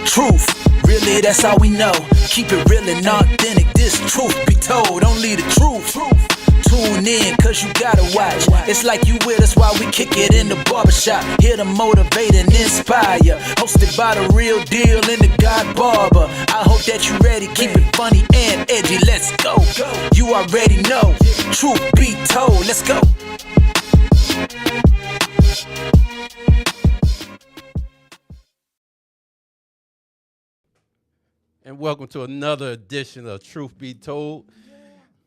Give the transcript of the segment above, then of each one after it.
Truth, really that's all we know. Keep it real and authentic, this truth be told. Only the truth. Tune in, cause you gotta watch. It's like you with us while we kick it in the barbershop. Here to motivate and inspire. Hosted by the real deal and the God Barber. I hope that you ready, keep it funny and edgy. Let's go. You already know. Truth be told, let's go. And welcome to another edition of Truth Be Told.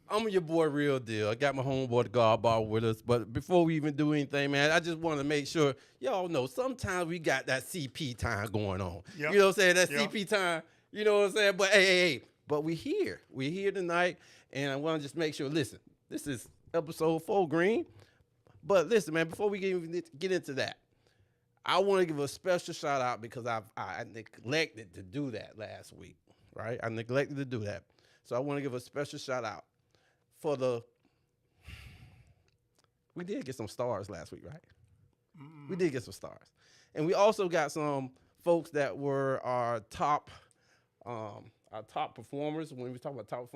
I'm your boy, Real Deal. I got my homeboy, the God Bar, with us. But before we even do anything, man, I just want to make sure y'all know sometimes we got that CP time going on. Yep. You know what I'm saying? That CP time. You know what I'm saying? But hey. But we're here. We're here tonight. And I want to just make sure, listen, this is episode 4, Green. But listen, man, before we get into that, I want to give a special shout out because I neglected to do that last week. Right? I neglected to do that. So I want to give a special shout out for we did get some stars last week, right? Mm-hmm. We did get some stars. And we also got some folks that were our top performers. When we talk about top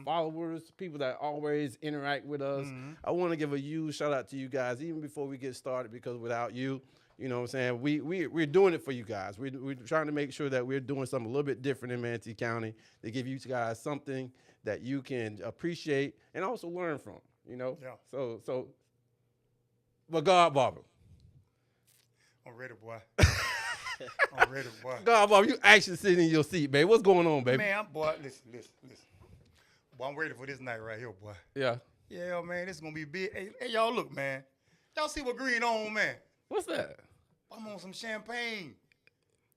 followers, people that always interact with us. Mm-hmm. I want to give a huge shout out to you guys, even before we get started, because without you, you know what I'm saying? We're doing it for you guys. We're trying to make sure that we're doing something a little bit different in Manatee County to give you guys something that you can appreciate and also learn from, you know? Yeah. So, but God, Barbara. I'm ready, boy. I'm ready, boy. God, Barbara, you actually sitting in your seat, baby. What's going on, baby? Man, listen. Boy, I'm ready for this night right here, boy. Yeah. Yeah, man, this is going to be big. Hey, y'all look, man. Y'all see what Green on, man? What's that? I'm on some champagne.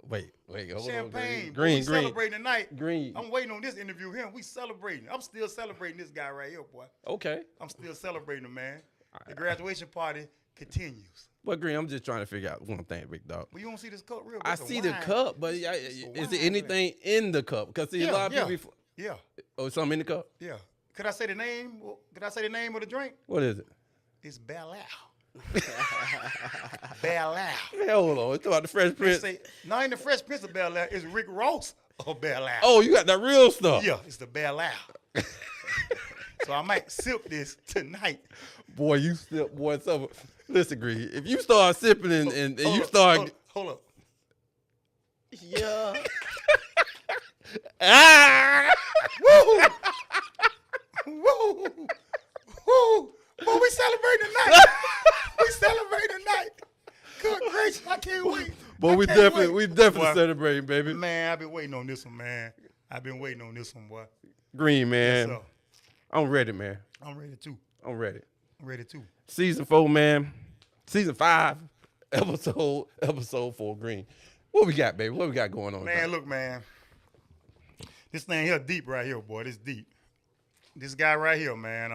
Wait, hold champagne. On. Green. Celebrating tonight. Green. I'm waiting on this interview here. We celebrating. I'm still celebrating this guy right here, boy. Okay. I'm still celebrating him, man. The graduation party continues. Well, Green, I'm just trying to figure out one thing, big dog. Well, you don't see this cup real good. I see the cup, but is there anything in the cup? Because a lot of people. Yeah. Oh, something in the cup? Yeah. Could I say the name? Could I say the name of the drink? What is it? It's Bel Air. Bel Air. Hold on. It's about the Fresh Prince. No, ain't the Fresh Prince of Bel Air. It's Rick Ross of Bel Air. Oh, you got that real stuff. Yeah, it's the Bel Air. So I might sip this tonight. Boy, you sip, boy. So, listen, Green. If you start sipping and you start. Hold up. Yeah. Woo! Woo! Woo! Boy, we celebrating tonight. We celebrating tonight. Good gracious, I can't wait. Boy, we definitely celebrating, baby. Man, I've been waiting on this one, man. I've been waiting on this one, boy. Green, man. Yes, I'm ready, man. I'm ready too. I'm ready. I'm ready too. Season 4, man. Season 5, episode 4, Green. What we got, baby? What we got going on? Man, look, man. This thing here deep right here, boy. This deep. This guy right here, man.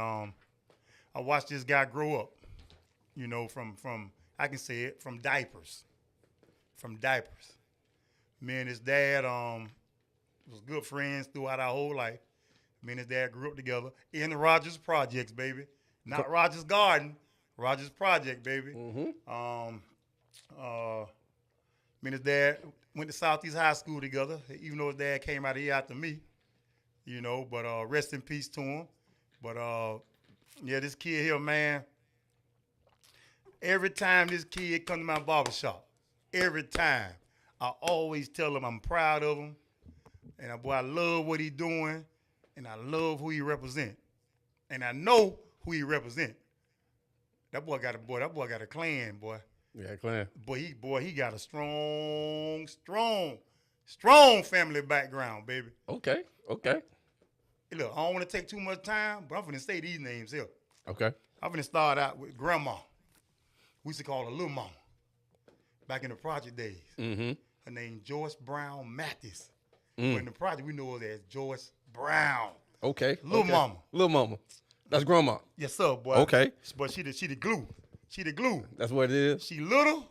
I watched this guy grow up, you know, from I can say it, from diapers. From diapers. Me and his dad was good friends throughout our whole life. Me and his dad grew up together in the Rogers Projects, baby. Not Rogers Garden, Rogers Project, baby. Mm-hmm. Me and his dad went to Southeast High School together, even though his dad came out of here after me, you know, but rest in peace to him. But, yeah, this kid here, man, every time this kid come to my barbershop, every time, I always tell him I'm proud of him, and boy, I love what he doing, and I love who he represent, and I know who he represent. That boy got a clan, boy. Yeah, clan. Boy, he got a strong family background, baby. Okay. Hey, look, I don't want to take too much time, but I'm finna say these names here. Okay. I'm finna start out with Grandma. We used to call her Little Mama back in the project days. Mm-hmm. Her name Joyce Brown Mathis. But in the project, we know her as Joyce Brown. Okay. Little Mama. That's Grandma. Yes, sir, boy. Okay. But she the glue. She the glue. That's what it is. She little,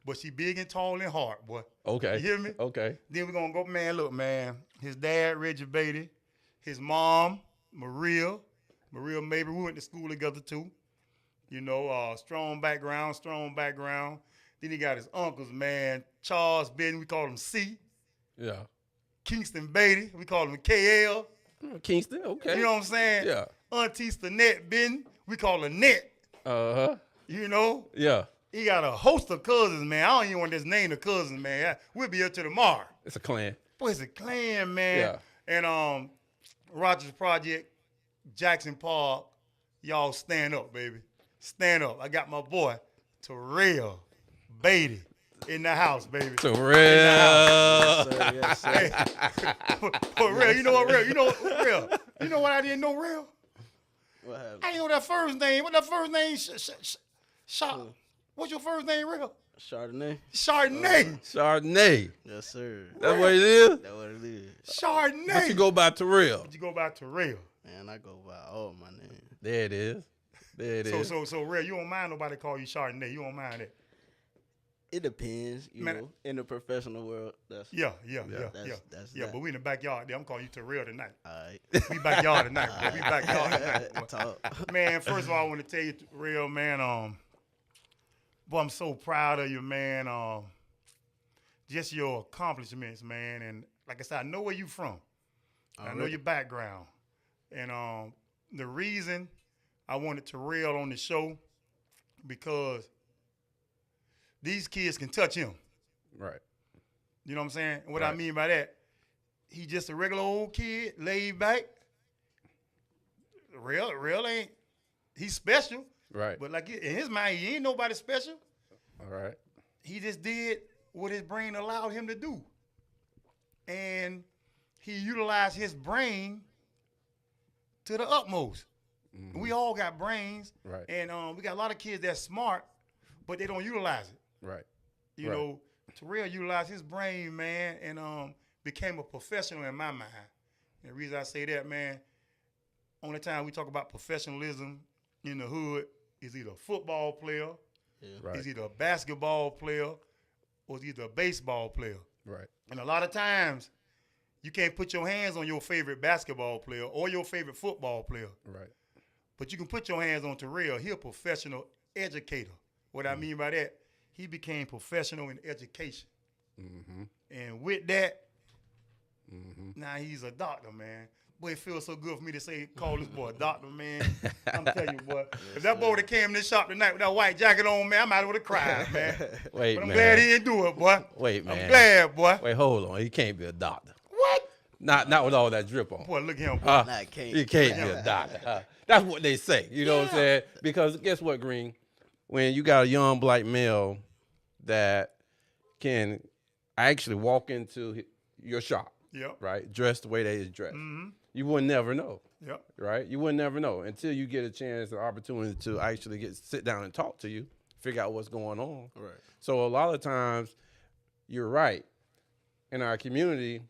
but she big and tall and hard, boy. Okay. You hear me? Okay. Then we're gonna go, man, look, man. His dad, Reggie Baity, his mom, Maria Mabry, we went to school together too. You know, strong background. Then he got his uncles, man. Charles Benton, we call him C. Yeah. Kingston Baity, we call him KL. Kingston, okay. You know what I'm saying? Yeah. Auntie Stanette Benton, we call her Net. Uh-huh. You know? Yeah. He got a host of cousins, man. I don't even want to just name the cousins, man. We'll be up to tomorrow. It's a clan. Boy, it's a clan, man. Yeah. And Rogers Project, Jackson Park, y'all stand up, baby. Stand up. I got my boy, Terell Baity, in the house, baby. Terell. Yes, sir. Hey, for real, you know what, real? You know what, real? You know what I didn't know, real? What happened? I didn't know that first name. What that first name? What's your first name, real? Chardonnay. Chardonnay. Chardonnay. Yes, sir. That's what it is? That's what it is. Chardonnay. But you go by Terell. But you go by Terell. Man, I go by all my names. There it is. There it is. So real, you don't mind nobody call you Chardonnay. You don't mind it. It depends, you Man, know. In the professional world, that's Yeah. That's Yeah, that. but we in the backyard. I'm calling you Terrell tonight. all right. We backyard tonight. Boy. We backyard tonight. Boy. Talk. Man, first of all, I want to tell you, Terrell, man, boy, I'm so proud of you, man. Just your accomplishments, man. And like I said, I know where you from. I know your background. And the reason I wanted Terrell on the show, because these kids can touch him. Right. You know what I'm saying? And what I Right. mean by that, he just a regular old kid, laid back. Real ain't, he's special. Right. But like in his mind, he ain't nobody special. All right. He just did what his brain allowed him to do. And he utilized his brain to the utmost. Mm-hmm. We all got brains. Right. And we got a lot of kids that's smart, but they don't utilize it. Right. You Right. know, Terrell utilized his brain, man, and became a professional in my mind. And the reason I say that, man, only time we talk about professionalism in the hood is either a football player, Right. is either a basketball player, or is either a baseball player. Right. And a lot of times, you can't put your hands on your favorite basketball player or your favorite football player. Right. But you can put your hands on Terrell. He's a professional educator. What I mean by that, he became professional in education. Mm-hmm. And with that, Mm-hmm. now he's a doctor, man. Boy, it feels so good for me to say, call this boy a doctor, man. I'm telling you, boy. If that boy would have came in this shop tonight with that white jacket on, man, I might have cried, man. Wait, But I'm man. glad he didn't do it, boy. Wait, man. I'm glad, boy. Wait, hold on. He can't be a doctor. What? Not with all that drip on. Boy, look at him, boy. Nah, I can't. You can't be a doctor. That's what they say. You know what I'm saying? Because guess what, Green? When you got a young black male that can actually walk into your shop, Yep. right, dressed the way they is dressed, Mm-hmm. you would never know, Yep. right? You would never know until you get a chance, an opportunity to actually sit down and talk to you, figure out what's going on. Right. So a lot of times, you're right. In our community,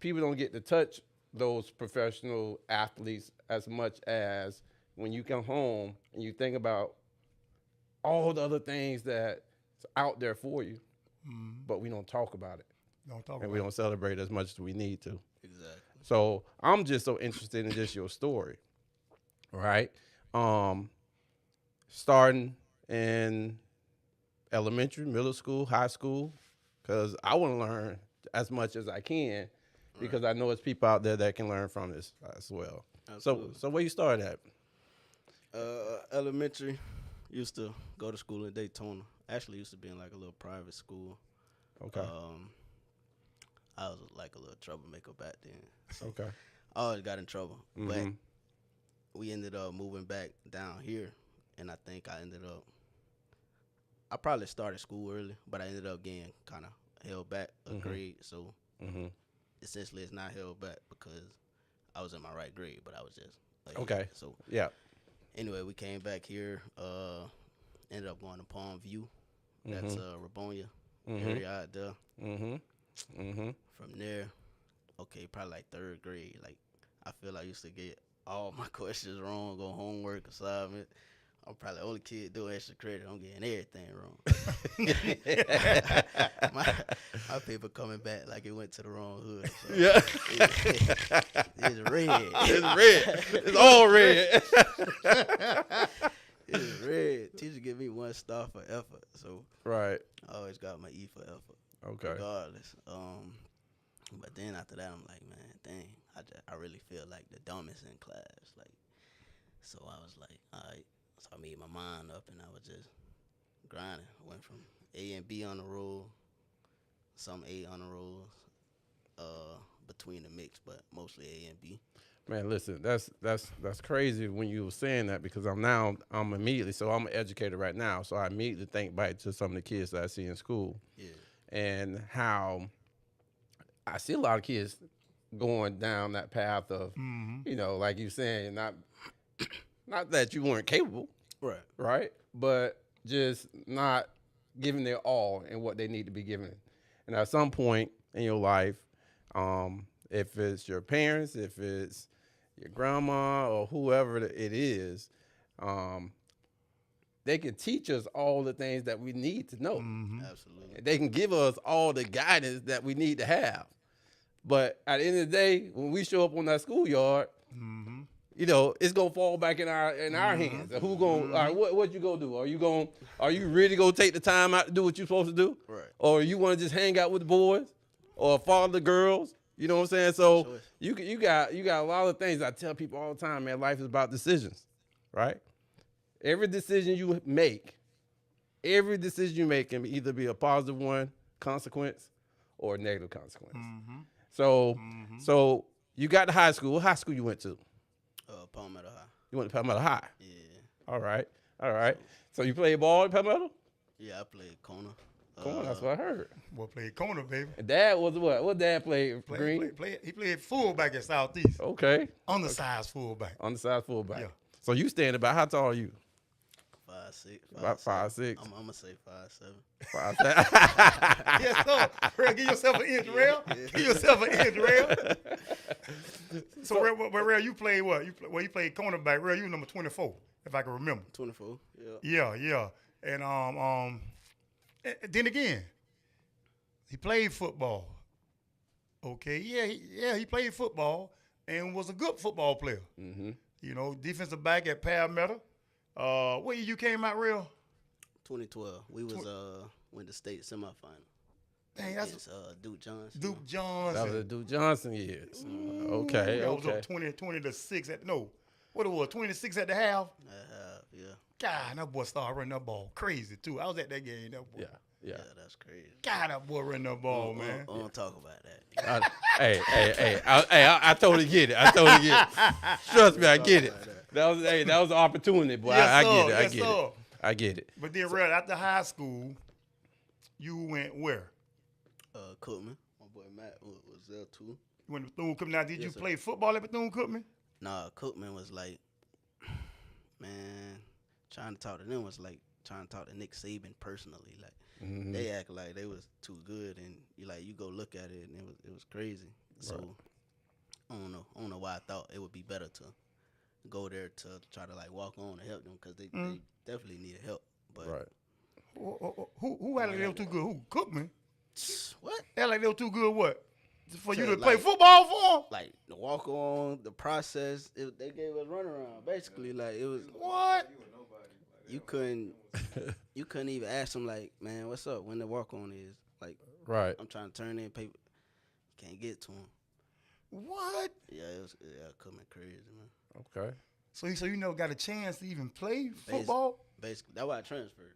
people don't get to touch those professional athletes as much as when you come home and you think about all the other things that's out there for you, but we don't talk about it Don't talk and we about don't celebrate as much as we need to. Exactly. So I'm just so interested in just your story, right? Starting in elementary, middle school, high school, because I want to learn as much as I can, because I know there's people out there that can learn from this as well. Absolutely. So where you started at? Elementary, used to go to school in Daytona. Actually, used to be in like a little private school. Okay. I was like a little troublemaker back then. So Okay. I always got in trouble. Mhm. But we ended up moving back down here, and I think I probably started school early, but I ended up getting kind of held back a grade. So Mm-hmm. essentially, it's not held back because I was in my right grade, but I was just Okay. So Yeah. anyway, we came back here. Ended up going to Palm View. That's Rabonia area out there. Mm-hmm. Mm-hmm. From there, okay, probably like third grade. Like I feel I used to get all my questions wrong on homework assignment. I'm probably the only kid doing extra credit. I'm getting everything wrong. my paper coming back like it went to the wrong hood. So Yeah. it's red. It's red. It's all red. It's red. Teacher give me 1 star for effort. So Right. I always got my E for effort. Okay. Regardless. But then after that, I'm like, man, dang, I really feel like the dumbest in class. Like, so I was like, all right. So I made my mind up, and I was just grinding. Went from A and B on the roll, some A on the rolls, between the mix, but mostly A and B. Man, listen, that's crazy when you were saying that because I'm immediately, so I'm an educator right now, so I immediately think back to some of the kids that I see in school Yeah. and how I see a lot of kids going down that path of, like you saying, not that you weren't capable, Right. right? But just not giving their all in what they need to be given. And at some point in your life, if it's your parents, if it's your grandma or whoever it is, they can teach us all the things that we need to know. Absolutely. They can give us all the guidance that we need to have. But at the end of the day, when we show up on that schoolyard, it's gonna fall back in our hands. Who gonna? All right, what you gonna do? Are you really gonna take the time out to do what you're supposed to do? Right. Or you want to just hang out with the boys, or follow the girls? You know what I'm saying? So you got a lot of things. I tell people all the time, man. Life is about decisions, right? Every decision you make can either be a positive one consequence or a negative consequence. So you got to high school. What high school you went to? Palmetto High. You went to Palmetto High. Yeah. All right. So you played ball at Palmetto? Yeah, I played Kona. Cool, that's what I heard. Boy played corner, baby. And Dad was what? What Dad played? Green? He played fullback at Southeast. Okay. Undersized fullback. Undersized fullback. Yeah. So you stand about, how tall are you? 5'6". About 5'6". I'm gonna say 5'7". 5'7". Yes, sir. Real, give yourself an inch, Rail. Give yourself an inch, Rail. So, Rail, you played what? You played cornerback. Rail, you number 24, if I can remember. 24. Yeah. Yeah. And then again, he played football. Okay, he played football and was a good football player. Defensive back at Palmetto. What year you came out, Real? 2012. We was went to state semifinal. Dang, that's Duke Johnson. Duke Johnson. That was the Duke Johnson years. Okay. That was up 20 to 6 at what it was, 26 at the half. Yeah. God, that boy started running that ball crazy too. I was at that game. That boy. Yeah. That's crazy. God, that boy running that ball, man. I don't talk about that. I totally get it. Trust me, I get it. That was an opportunity, boy. Yes, sir. I get it. But then, Real, after high school, you went where? Cookman. My boy Matt was there too. You went to Bethune-Cookman. Now, did you Yes, sir. play football at Bethune-Cookman? Nah, Cookman was like, man, trying to talk to them was like trying to talk to Nick Saban personally. Like they act like they was too good, and you go look at it, and it was crazy. So I don't know why I thought it would be better to go there to try to walk on and help them because they definitely needed help. But Who had like they were too good? Who? Cookman? what? Had like they were too good. What? For you So, to play football for them? Like the walk on, the process, they gave us runaround. Basically, it was What? you couldn't even ask them like, man, what's up? When the walk on is Right. I'm trying to turn in paper, can't get to them. What? Yeah, it was coming crazy, man. Okay. So you never got a chance to even play football? Basically, that's why I transferred.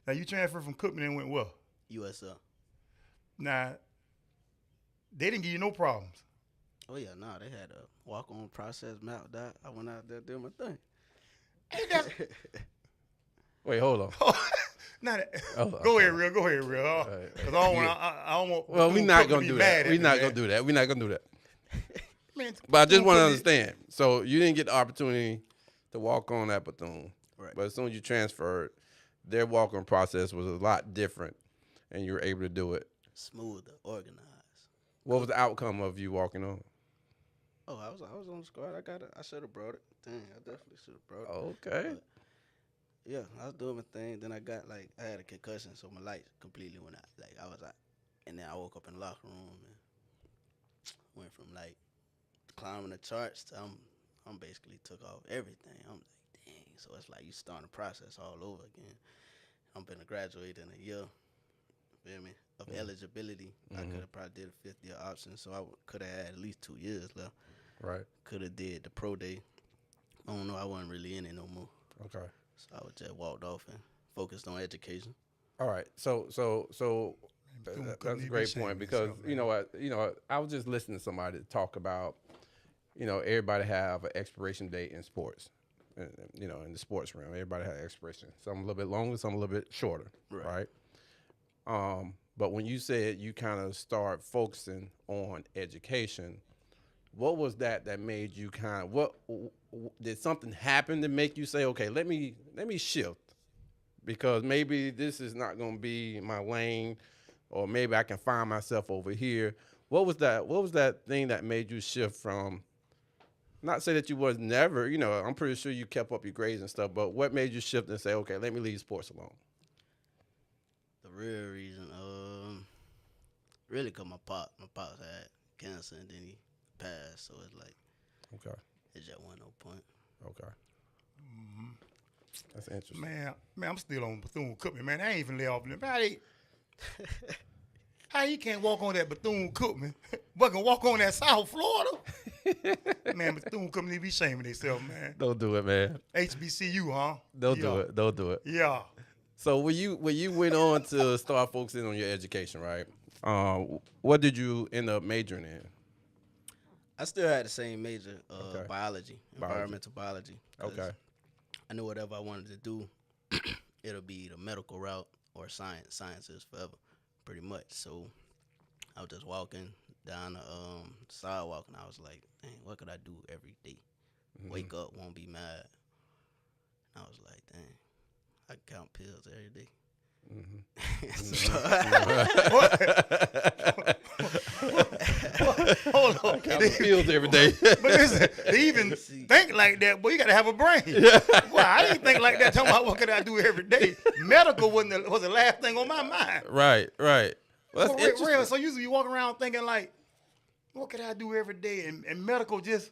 Now you transferred from Cookman and went well. USL. Now they didn't give you no problems. Oh yeah, nah, they had a walk on process mapped out. I went out there doing my thing. Ain't that? Wait, hold on. Now that, Oh, go ahead, real. Because I don't want. Well, we're not gonna be do mad that. at We're me, not man. gonna do that. We're not gonna do that. Man, But I just want to Bethune-Cookman- understand. So you didn't get the opportunity to walk on at Bethune, Right. but as soon as you transferred, their walk-on process was a lot different, and you were able to do it. Smoother, organized. What was the outcome of you walking on? Oh, I was on the squad. I should have brought it. Dang, I definitely should have brought it. Okay. But, yeah, I was doing my thing. Then I had a concussion, so my lights completely went out. I was out, and then I woke up in the locker room and went from climbing the charts to I'm basically took off everything. I'm like, dang. So it's like you starting the process all over again. I'm gonna graduate in a year. Feel me? of eligibility. I could have probably did a 5th year option, so I could have had at least 2 years left. Right. Could have did the pro day. I don't know. I wasn't really in it no more. Okay. So I just walked off and focused on education. All right. So that's a great point because I was just listening to somebody talk about, everybody have an expiration date in sports, in the sports realm. Everybody has expiration. Some a little bit longer, some a little bit shorter. Right. But when you said you kind of start focusing on education, what was that made you kind of did something happen to make you say, okay, let me shift because maybe this is not going to be my lane, or maybe I can find myself over here. What was that thing that made you shift from? Not say that you was never, I'm pretty sure you kept up your grades and stuff, but what made you shift and say, okay, let me leave sports alone? The real reason, really, cause my pops had cancer and then he passed, so it's like, okay, it just wasn't no point. Okay. That's interesting. Man, I'm still on Bethune-Cookman, man. I ain't even lay off them. How he can't walk on that Bethune-Cookman, but can walk on that South Florida? Man, Bethune-Cookman, they be shaming themselves, man. Don't do it, man. HBCU, huh? Don't do it. Yeah. So when you went on to start focusing on your education, right? What did you end up majoring in? I still had the same major, biology, environmental biology. Okay. I knew whatever I wanted to do, it'll be the medical route or science. Science is forever, pretty much. So I was just walking down the sidewalk, and I was like, dang, what could I do every day? Wake up, won't be mad. And I was like, dang, I can count pills every day. Hold on. Count pills every day. But listen, they even think like that, boy, you got to have a brain. Well, I didn't think like that, talking about what could I do every day. Medical was the last thing on my mind. Right. Well, that's interesting. Real. So usually you walk around thinking like, what could I do every day? And medical just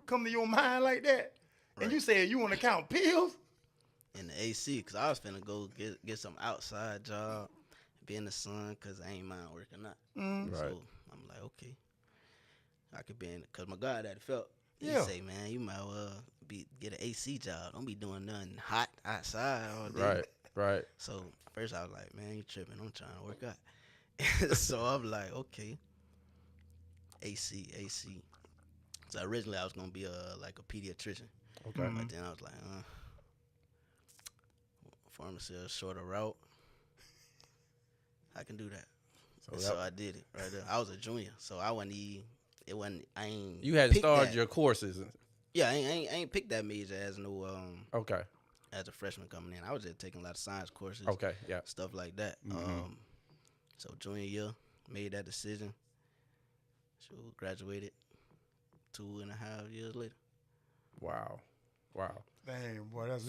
come to your mind like that. And you said you want to count pills? In the AC, because I was finna go get some outside job, be in the sun, because I ain't mind working out. Right. So I'm like, okay, I could be in, because my God had felt, he Yeah. say, man, you might well get an AC job. Don't be doing nothing hot outside all day. Right. So first I was like, man, you tripping. I'm trying to work out. So I'm like, okay, AC. So originally I was going to be like a pediatrician. Okay. But then I was like, pharmacy is a shorter route. I can do that. So I did it right there. I was a junior, so I ain't. You hadn't picked started that. your courses. Yeah, I ain't picked that major as no Okay. as a freshman coming in. I was just taking a lot of science courses. Okay. Yeah. Stuff like that. So junior year, made that decision. So graduated 2.5 years later. Wow. Dang, boy, that's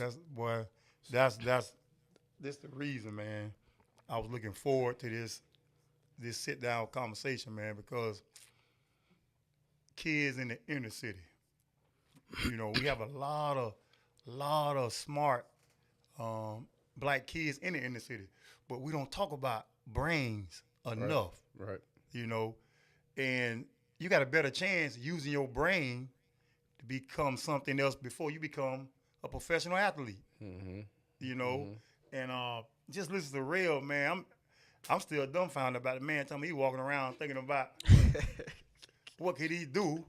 the reason, man. I was looking forward to this sit down conversation, man, because kids in the inner city, we have a lot of smart black kids in the inner city, but we don't talk about brains enough. Right. And you got a better chance using your brain to become something else before you become a professional athlete. And just listen to Real, man. I'm still dumbfounded about the man telling me he walking around thinking about what could he do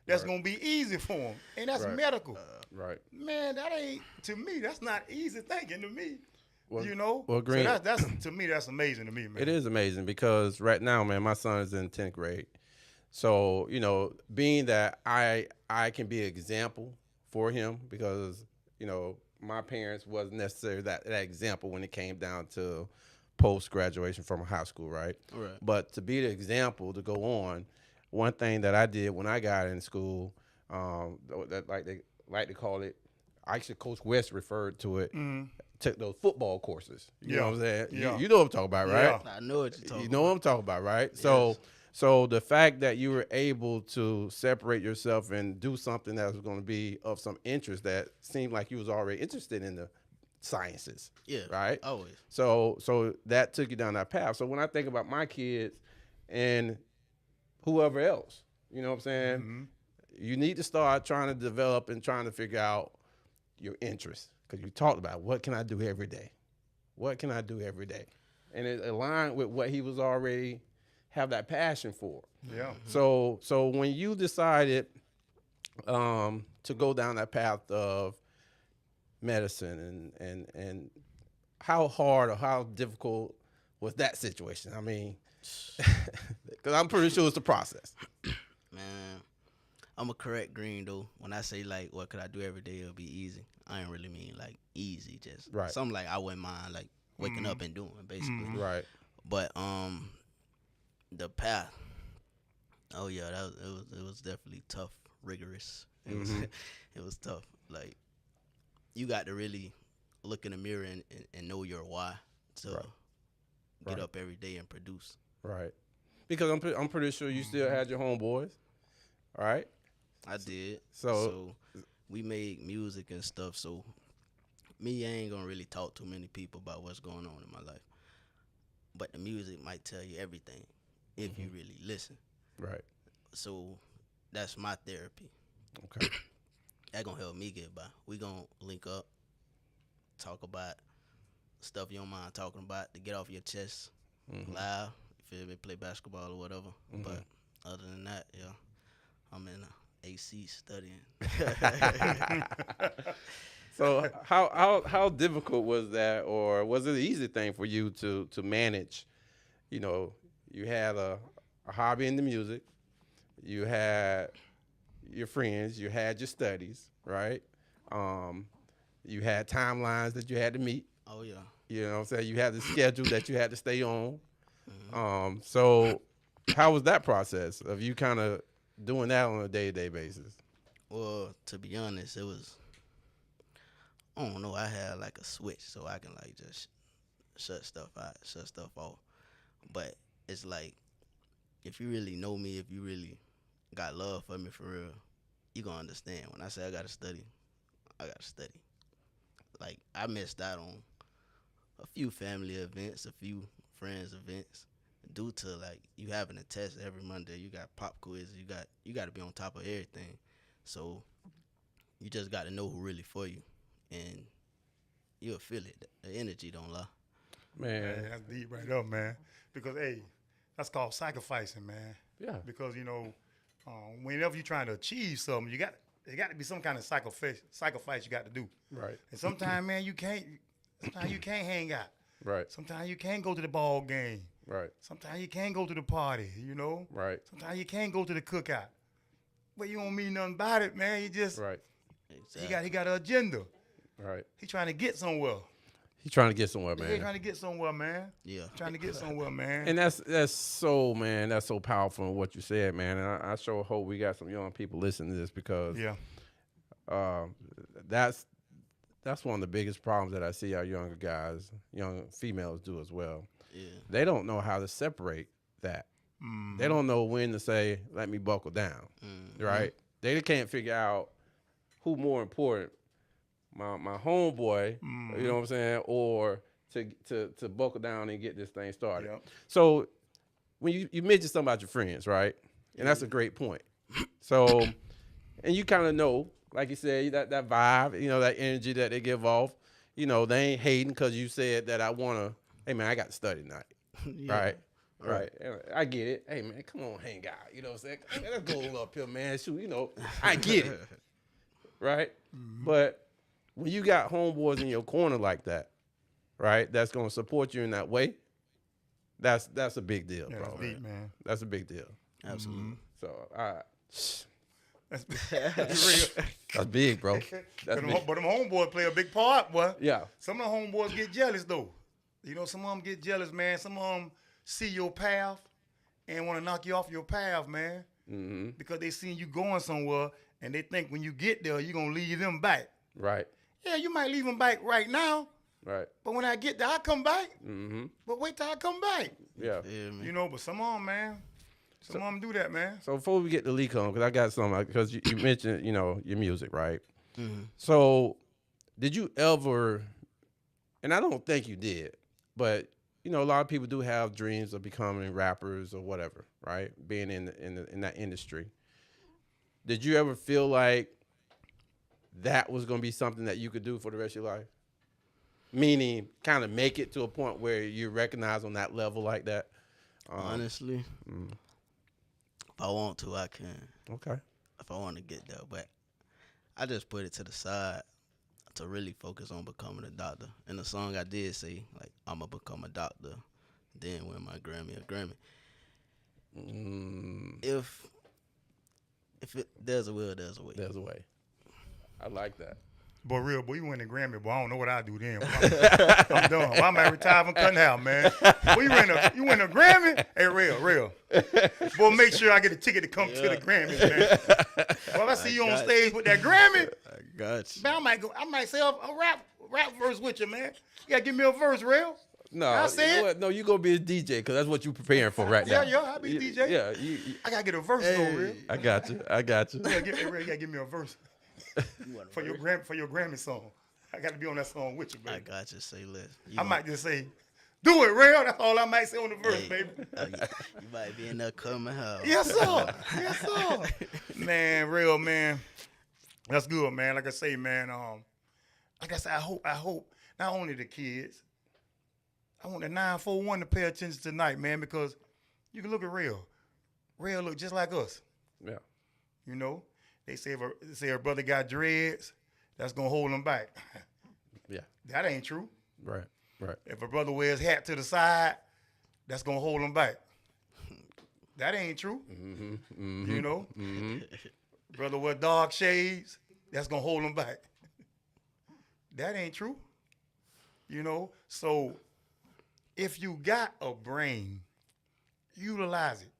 that's gonna be easy for him, and that's medical. Right. Man, that ain't, to me, that's not easy thinking to me. Well, Green, so that's to me, that's amazing to me, man. It is amazing because right now, man, my son is in 10th grade. So, being that I can be an example for him because, my parents wasn't necessarily that example when it came down to post-graduation from high school, right? But to be the example to go on, one thing that I did when I got in school, that they like to call it, actually Coach West referred to it, took those football courses. You know what I'm saying? Yeah. You know what I'm talking about, right? Yeah. I know what you're talking about. You know what I'm talking about, right? Yes. So the fact that you were able to separate yourself and do something that was going to be of some interest that seemed like you was already interested in sciences. Yeah. Right. Always. So that took you down that path. So when I think about my kids and whoever else, you know what I'm saying? Mm-hmm. You need to start trying to develop and trying to figure out your interests, because you talked about what can I do every day? What can I do every day? And it aligned with what he was already have that passion for. Yeah. So when you decided to go down that path of medicine and how hard or how difficult was that situation? I mean, because I'm pretty sure it's the process. Man, I'm a correct green though. When I say like what could I do every day, it'll be easy. I ain't really mean like easy, just Right. something like I wouldn't mind like waking up and doing basically. Right. But the path. Oh yeah, it was definitely tough, rigorous. It was it was tough. Like you got to really look in the mirror and know your why to get Right. up every day and produce. Right. Because I'm pretty sure you still had your homeboys, right? I did. So we made music and stuff. So me, I ain't gonna really talk to many people about what's going on in my life. But the music might tell you everything if you really listen. Right. So that's my therapy. Okay. That gonna help me get by. We gonna link up, talk about stuff you don't mind talking about to get off your chest, live. You feel me? Play basketball or whatever. But other than that, yeah, I'm in AC studying. So how difficult was that, or was it an easy thing for you to manage? You know, you had a hobby in the music, you had your friends, you had your studies, right? You had timelines that you had to meet. Oh yeah. You know what I'm saying? You had the schedule that you had to stay on. So how was that process of you kind of doing that on a day-to-day basis? Well, to be honest, it was, I don't know, I had like a switch so I can like just shut stuff out, shut stuff off. But it's like, if you really know me, if you really got love for me for real, you gonna understand. When I say I gotta study, I gotta study. Like, I missed out on a few family events, a few friends events, due to like you having a test every Monday. You got pop quiz. You got to be on top of everything. So you just got to know who really for you, and you'll feel it. The energy don't lie. Man, That's deep right up, man. Because hey, that's called sacrificing, man. yeah. Because whenever you're trying to achieve something, there got to be some kind of sacrifice you got to do. Right. And sometimes, man, you can't hang out. Right. Sometimes you can't go to the ball game. Right. Sometimes you can't go to the party, Right. Sometimes you can't go to the cookout. But you don't mean nothing about it, man. You just Right. Exactly. he got an agenda. Right. He trying to get somewhere. He's trying to get somewhere, He man. trying to get somewhere, man. Yeah. Trying to get somewhere, man. And that's so, man, that's so powerful in what you said, man. And I sure hope we got some young people listening to this, because Yeah. that's one of the biggest problems that I see our younger guys, young females do as well. Yeah. They don't know how to separate that. They don't know when to say, let me buckle down, right? They can't figure out who more important, my homeboy, you know what I'm saying, or to buckle down and get this thing started. Yep. So when you mentioned something about your friends, right? And that's a great point. So, and you kind of know, like you said, that vibe, that energy that they give off, they ain't hating because you said that hey man, I got to study tonight. Yeah. Right. I get it. Hey man, come on, hang out. You know what I'm saying? Man, let's go up here, man. Shoot, I get it. Right? But when you got homeboys in your corner like that, right, that's gonna support you in that way, that's a big deal, Yeah, bro. that's deep, man. That's a big deal. Absolutely. So That's real. that's big, bro. That's big. But them homeboys play a big part, boy. Yeah. Some of the homeboys get jealous, though. Some of them get jealous, man. Some of them see your path and want to knock you off your path, man. Mm-hmm. Because they seen you going somewhere, and they think when you get there, you're going to leave them back. Right. Yeah, you might leave them back right now, Right. but when I get there, I come back. Mm-hmm. But wait till I come back. Yeah. Feel me? But some of them, man. Some of them do that, man. So before we get to Lee on, because I got some, because you mentioned, your music, right? Mm-hmm. So did you ever and I don't think you did, but you know, a lot of people do have dreams of becoming rappers or whatever, right? Being in that industry. Did you ever feel like that was going to be something that you could do for the rest of your life? Meaning, kind of make it to a point where you're recognized on that level like that. Honestly, if I want to, I can. Okay. If I want to get there, but I just put it to the side to really focus on becoming a doctor. In the song, I did say like I'm gonna become a doctor, then win my Grammy or Grammy. If there's a will, there's a way. There's a way. I like that. Boy, real boy, you win the Grammy, boy. I don't know what I do then. Boy, I'm done. Boy, I might retire from cutting out, man. Boy, you win a Grammy? Hey, real. Boy, make sure I get a ticket to come to the Grammys, man. Well, if I see you on stage with that Grammy, I got you. man, I might say a rap verse with you, man. You gotta give me a verse, real. No, I said, you know what? No, you gonna be a DJ because that's what you preparing for right now. Yeah, I'll be a DJ. Yeah, I gotta get a verse though, real. I got you. You gotta give me a verse for your Grammy song. I gotta be on that song with you, baby. I got you. Say less. I might just say, do it, real. That's all I might say on the verse, baby. You might be in there coming home. Yes, sir. Man, real man. That's good, man. Like I say, man. Like I said, I hope not only the kids. I want the 941 to pay attention tonight, man, because you can look at Real. Real look just like us. Yeah. You know, they say her brother got dreads, that's gonna hold him back. Yeah. That ain't true. Right. If a brother wears hat to the side, that's gonna hold him back. That ain't true. You know, brother wear dark shades, that's gonna hold him back. That ain't true. You know, so if you got a brain, utilize it.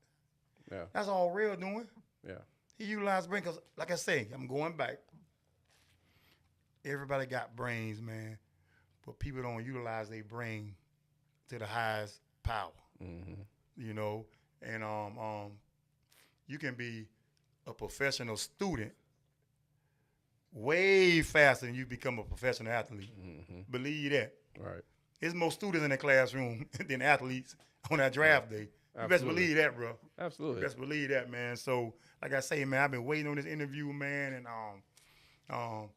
Yeah. That's all Real doing. Yeah. He utilized brain because, like I say, I'm going back. Everybody got brains, man, but people don't utilize their brain to the highest power. You know, and you can be a professional student way faster than you become a professional athlete. Believe that. Right. There's more students in the classroom than athletes on that draft day. You best believe that, bro. Absolutely. You best believe that, man. So, like I say, man, I've been waiting on this interview, man, and I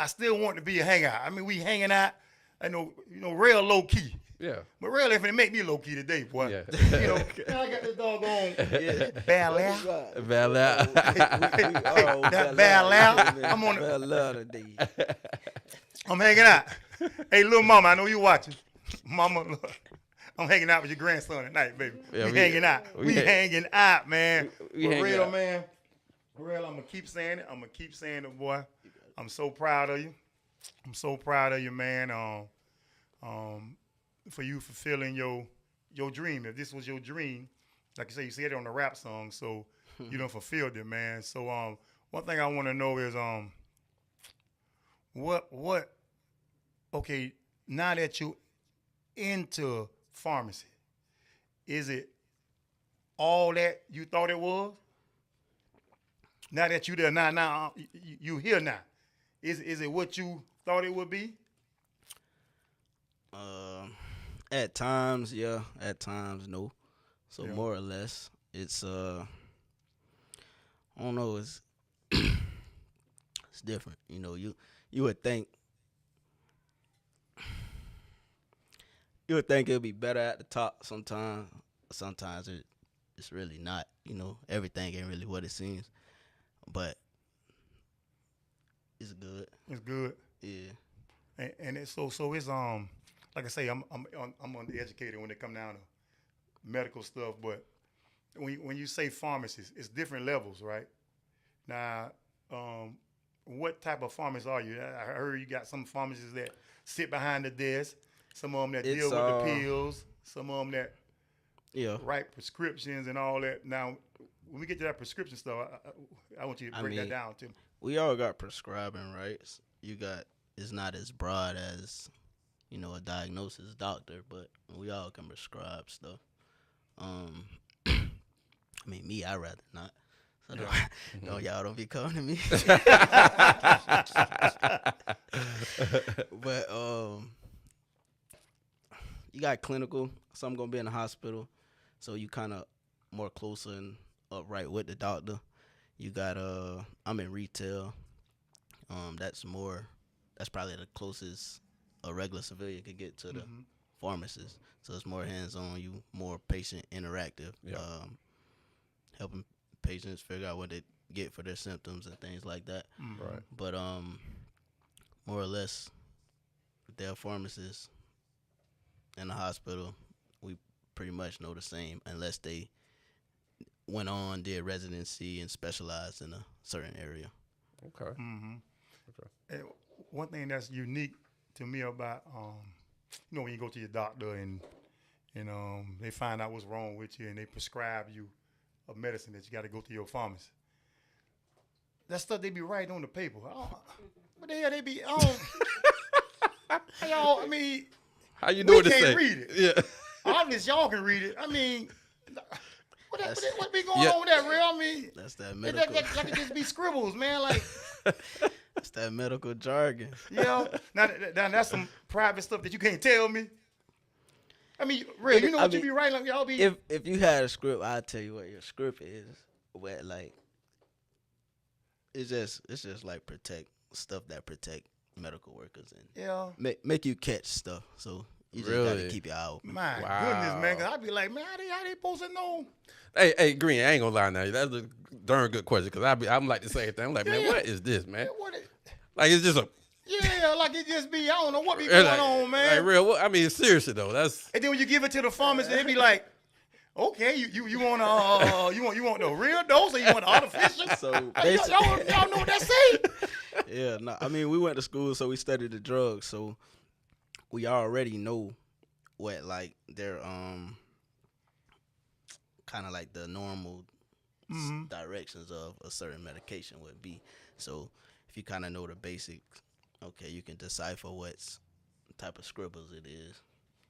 still want to be a hangout. I mean, we hanging out. I know, real low key. Yeah. But real ain't finna make me low key today, boy. Yeah. You know, now I got this doggone ballet. That ballet. I'm on it. I'm hanging out. Hey, little mama, I know you watching. Mama, look, I'm hanging out with your grandson tonight, baby. Yeah, we hanging out. We hanging out, man. We hanging real, out. man. Real, I'm going to keep saying it. Boy. I'm so proud of you. I'm so proud of you, man, for you fulfilling your dream. If this was your dream, like you say, you said it on the rap song, so you done fulfilled it, man. So one thing I want to know is okay, now that you into pharmacy, is it all that you thought it was? Now that you there now you here now. Is it what you thought it would be? At times, yeah. At times, no. So Yeah. more or less, it's I don't know. It's it's different. You know, you would think it'd be better at the top sometimes. Sometimes it's really not. You know, everything ain't really what it seems. But it's good. It's good. Yeah. And it's so it's like I say, I'm undereducated when it come down to medical stuff, but when you say pharmacists, it's different levels, right? Now, what type of pharmacist are you? I heard you got some pharmacists that sit behind the desk, some of them that deal with the pills, some of them that write prescriptions and all that. Now, when we get to that prescription stuff, I want you to break that down to me. We all got prescribing rights. It's not as broad as, a diagnosis doctor, but we all can prescribe stuff. I mean, me, I'd rather not. So y'all don't be coming to me. But you got clinical. Some gonna be in the hospital, so you kind of more closer and upright with the doctor. You got I'm in retail. That's probably the closest a regular civilian could get to the pharmacist. So it's more hands-on. You more patient interactive. Yeah. Helping patients figure out what they get for their symptoms and things like that. Right. But more or less, they're pharmacists in the hospital. We pretty much know the same, unless they went on, did residency, and specialized in a certain area. Okay. And one thing that's unique to me about, when you go to your doctor and they find out what's wrong with you and they prescribe you a medicine that you got to go to your pharmacy. That stuff they be writing on the paper. What the hell they be on? Y'all, I mean, How you doing we this can't thing? read it. Yeah. Obviously, y'all can read it. I mean, what be going on with that, real? I mean, That's that medical. that could just be scribbles, man. Like, That's that medical jargon. now that's some private stuff that you can't tell me. I mean, real, you know what you be writing? Like, y'all be. If you had a script, I'll tell you what your script is. Where like, it's just like protect stuff that protect medical workers and make you catch stuff. So you just gotta keep your eye open. My goodness, man. 'Cause I be like, man, how they supposed to know? Hey, Green, I ain't gonna lie now. That's a darn good question because I'm like the same thing. I'm like, man, what is this, man? Like it's just a. Yeah, like it just be, I don't know what be going on, man. Like real, I mean, seriously though, that's. And then when you give it to the pharmacist, they be like, okay, you want you want the real dose or you want the artificial? So y'all know what that say? Yeah, no, I mean we went to school, so we studied the drugs, so we already know what like their kind of like the normal directions of a certain medication would be. So if you kind of know the basics, okay, you can decipher what's type of scribbles it is.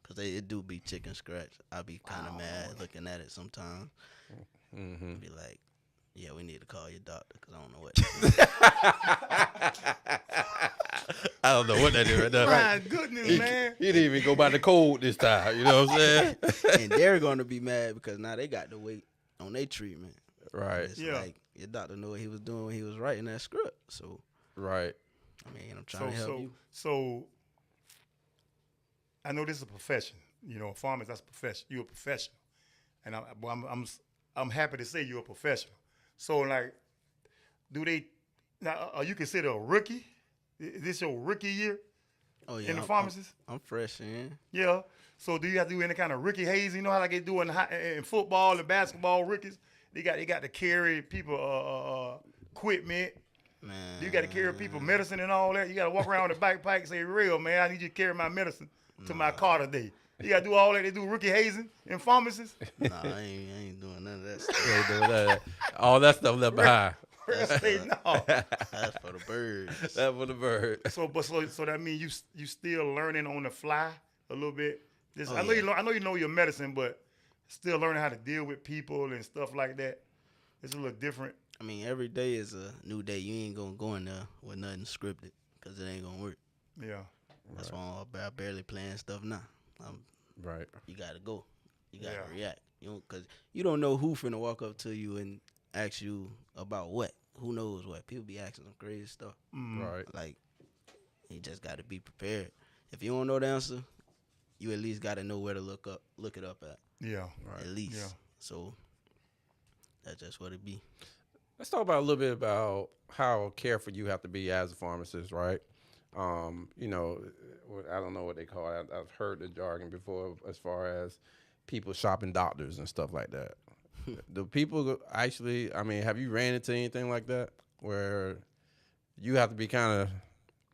Because it do be chicken scratch. I be kind of mad looking at it sometimes. Be like, yeah, we need to call your doctor because I don't know what. I don't know what that is right now. My goodness, man. He didn't even go by the code this time. You know what I'm saying? And they're going to be mad because now they got to wait on their treatment. Right. It's like your doctor knew what he was doing when he was writing that script. So, right. I mean, I'm trying to help you. So, I know this is a profession. A pharmacist, that's a profession. You're a professional. And I'm happy to say you're a professional. So, like, do they, now, are you considered a rookie? Is this your rookie year in the pharmacist? I'm fresh in. Yeah. So do you have to do any kind of rookie haze? You know how like they do in football and basketball rookies? They got to carry people equipment. Man. You got to carry people medicine and all that. You got to walk around with a backpack and say, real, man, I need you to carry my medicine to my car today. You got to do all that. They do rookie hazing in pharmacists. Nah, I ain't doing none of that stuff. Ain't doing that. All that stuff left behind. Say no. That's for the birds. That for the bird. So that means you still learning on the fly a little bit. I know you know your medicine, but still learning how to deal with people and stuff like that. It's a little different. I mean, every day is a new day. You ain't gonna go in there with nothing scripted because it ain't gonna work. Yeah. That's why I'm barely playing stuff now. Right. You gotta go. You gotta react. Because you don't know who finna walk up to you and ask you about what. Who knows what? People be asking some crazy stuff. Right. Like, you just gotta be prepared. If you don't know the answer, you at least gotta know where to look it up at. Yeah. Right. At least. Yeah. So that's just what it be. Let's talk about a little bit about how careful you have to be as a pharmacist, right? I don't know what they call it. I've heard the jargon before as far as people shopping doctors and stuff like that. Do people actually, have you ran into anything like that where you have to be kind of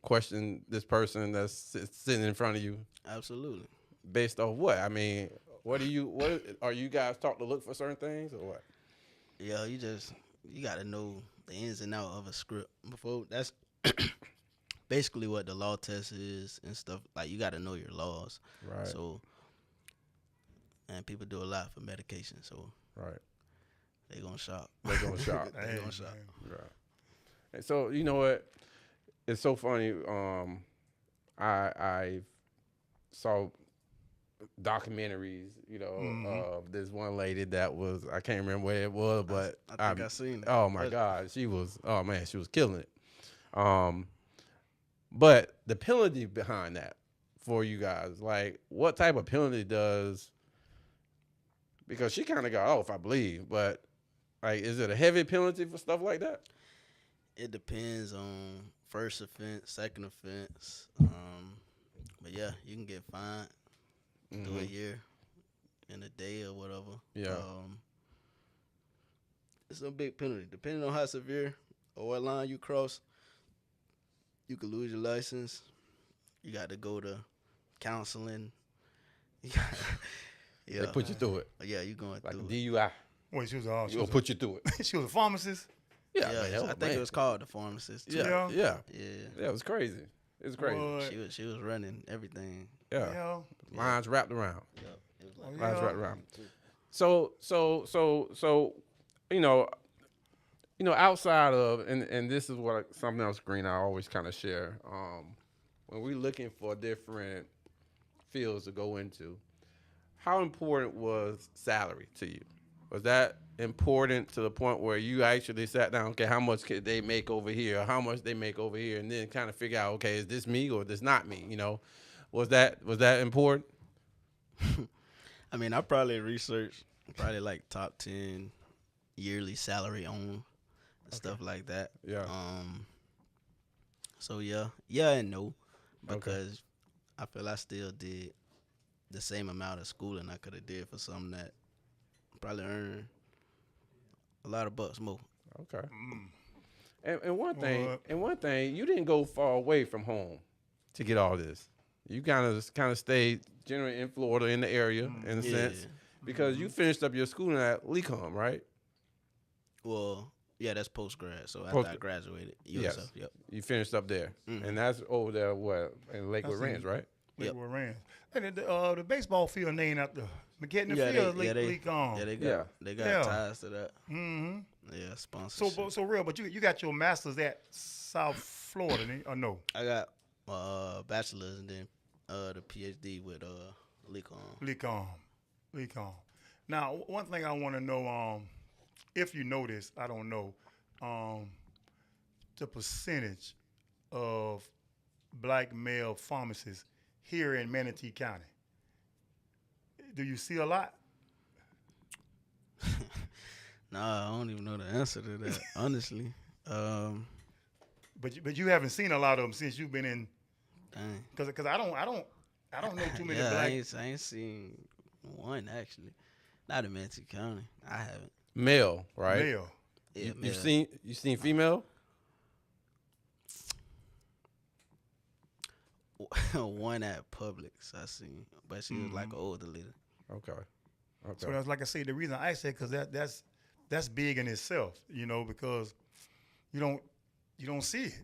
question this person that's sitting in front of you? Absolutely. Based off what? What are you guys taught to look for certain things or what? Yeah, you got to know the ins and outs of a script before. That's basically what the law test is and stuff. Like, you got to know your laws. Right. So, and people do a lot for medication. So, right. They gonna shop. They're gonna shop. They Hey, gonna shop. man. Right. And so you know what? It's so funny. I saw documentaries, of this one lady that was, I can't remember where it was, but I think I seen it. oh my God, she was killing it. But the penalty behind that for you guys, like what type of penalty does, because she kind of got off, I believe, but like, is it a heavy penalty for stuff like that? It depends on first offense, second offense. But yeah, you can get fined through a year in a day or whatever. Yeah. It's a big penalty. Depending on how severe or what line you cross, you could lose your license. You got to go to counseling. Yeah. They put you through it. Yeah, you going Like a through it. DUI. Wait, she was We're going to put you through it. she was a pharmacist. Yeah, Yeah, man, I think it was called the pharmacist. Too. Yeah, yeah. Yeah. It was crazy. It was crazy. Boy, She was running everything. Yeah. yeah. Lines wrapped around. Yeah. It was like Lines Yeah. wrapped around. So, outside of, and this is what something else, Green, I always kind of share. When we're looking for different fields to go into, how important was salary to you? Was that important to the point where you actually sat down, okay, how much could they make over here, or how much they make over here, and then kind of figure out, okay, is this me or is this not me? Was that important? I mean, I probably researched like top 10 yearly salary on stuff like that. Yeah. So yeah and no, because I feel I still did the same amount of schooling I could have did for something that probably earned a lot of bucks more. Okay. And one thing, you didn't go far away from home to get all this. You kind of stayed generally in Florida, in the area, in a sense, because you finished up your schooling at Lecom, right? Well, yeah, that's post grad. So after I graduated, Yes. USF, yep. You finished up there, and that's over there, in Lakewood Ranch, right? Lakewood Ranch. And the baseball field named after McKetney Field. They got Yeah. ties to that. Mm-hmm. Yeah, sponsorship. So real, but you got your master's at South Florida, or no? I got bachelor's and then the PhD with Lecom. Lecom. Now, one thing I want to know, if you know this, I don't know, the percentage of black male pharmacists here in Manatee County. Do you see a lot? Nah, I don't even know the answer to that, honestly. But you haven't seen a lot of them since you've been in. Dang. Because I don't know too many Yeah, black. I ain't seen one actually. Not in Manatee County. I haven't. Male, right? Male. Yeah, You seen female? one at Publix I seen, but she was like an older lady. Okay. So that's like I say. The reason I said because that's big in itself, because you don't see it.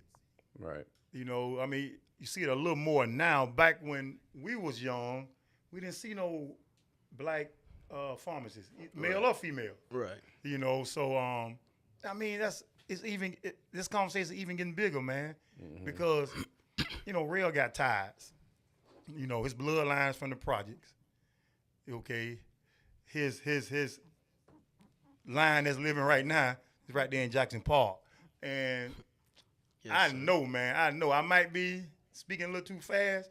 Right. I mean, you see it a little more now. Back when we was young, we didn't see no black pharmacists, male or female. Right. So I mean, this conversation is even getting bigger, man, because Rail got ties. His bloodlines from the projects. Okay, his line that's living right now is right there in Jackson Park, and Yes, I sir. know, man. I might be speaking a little too fast,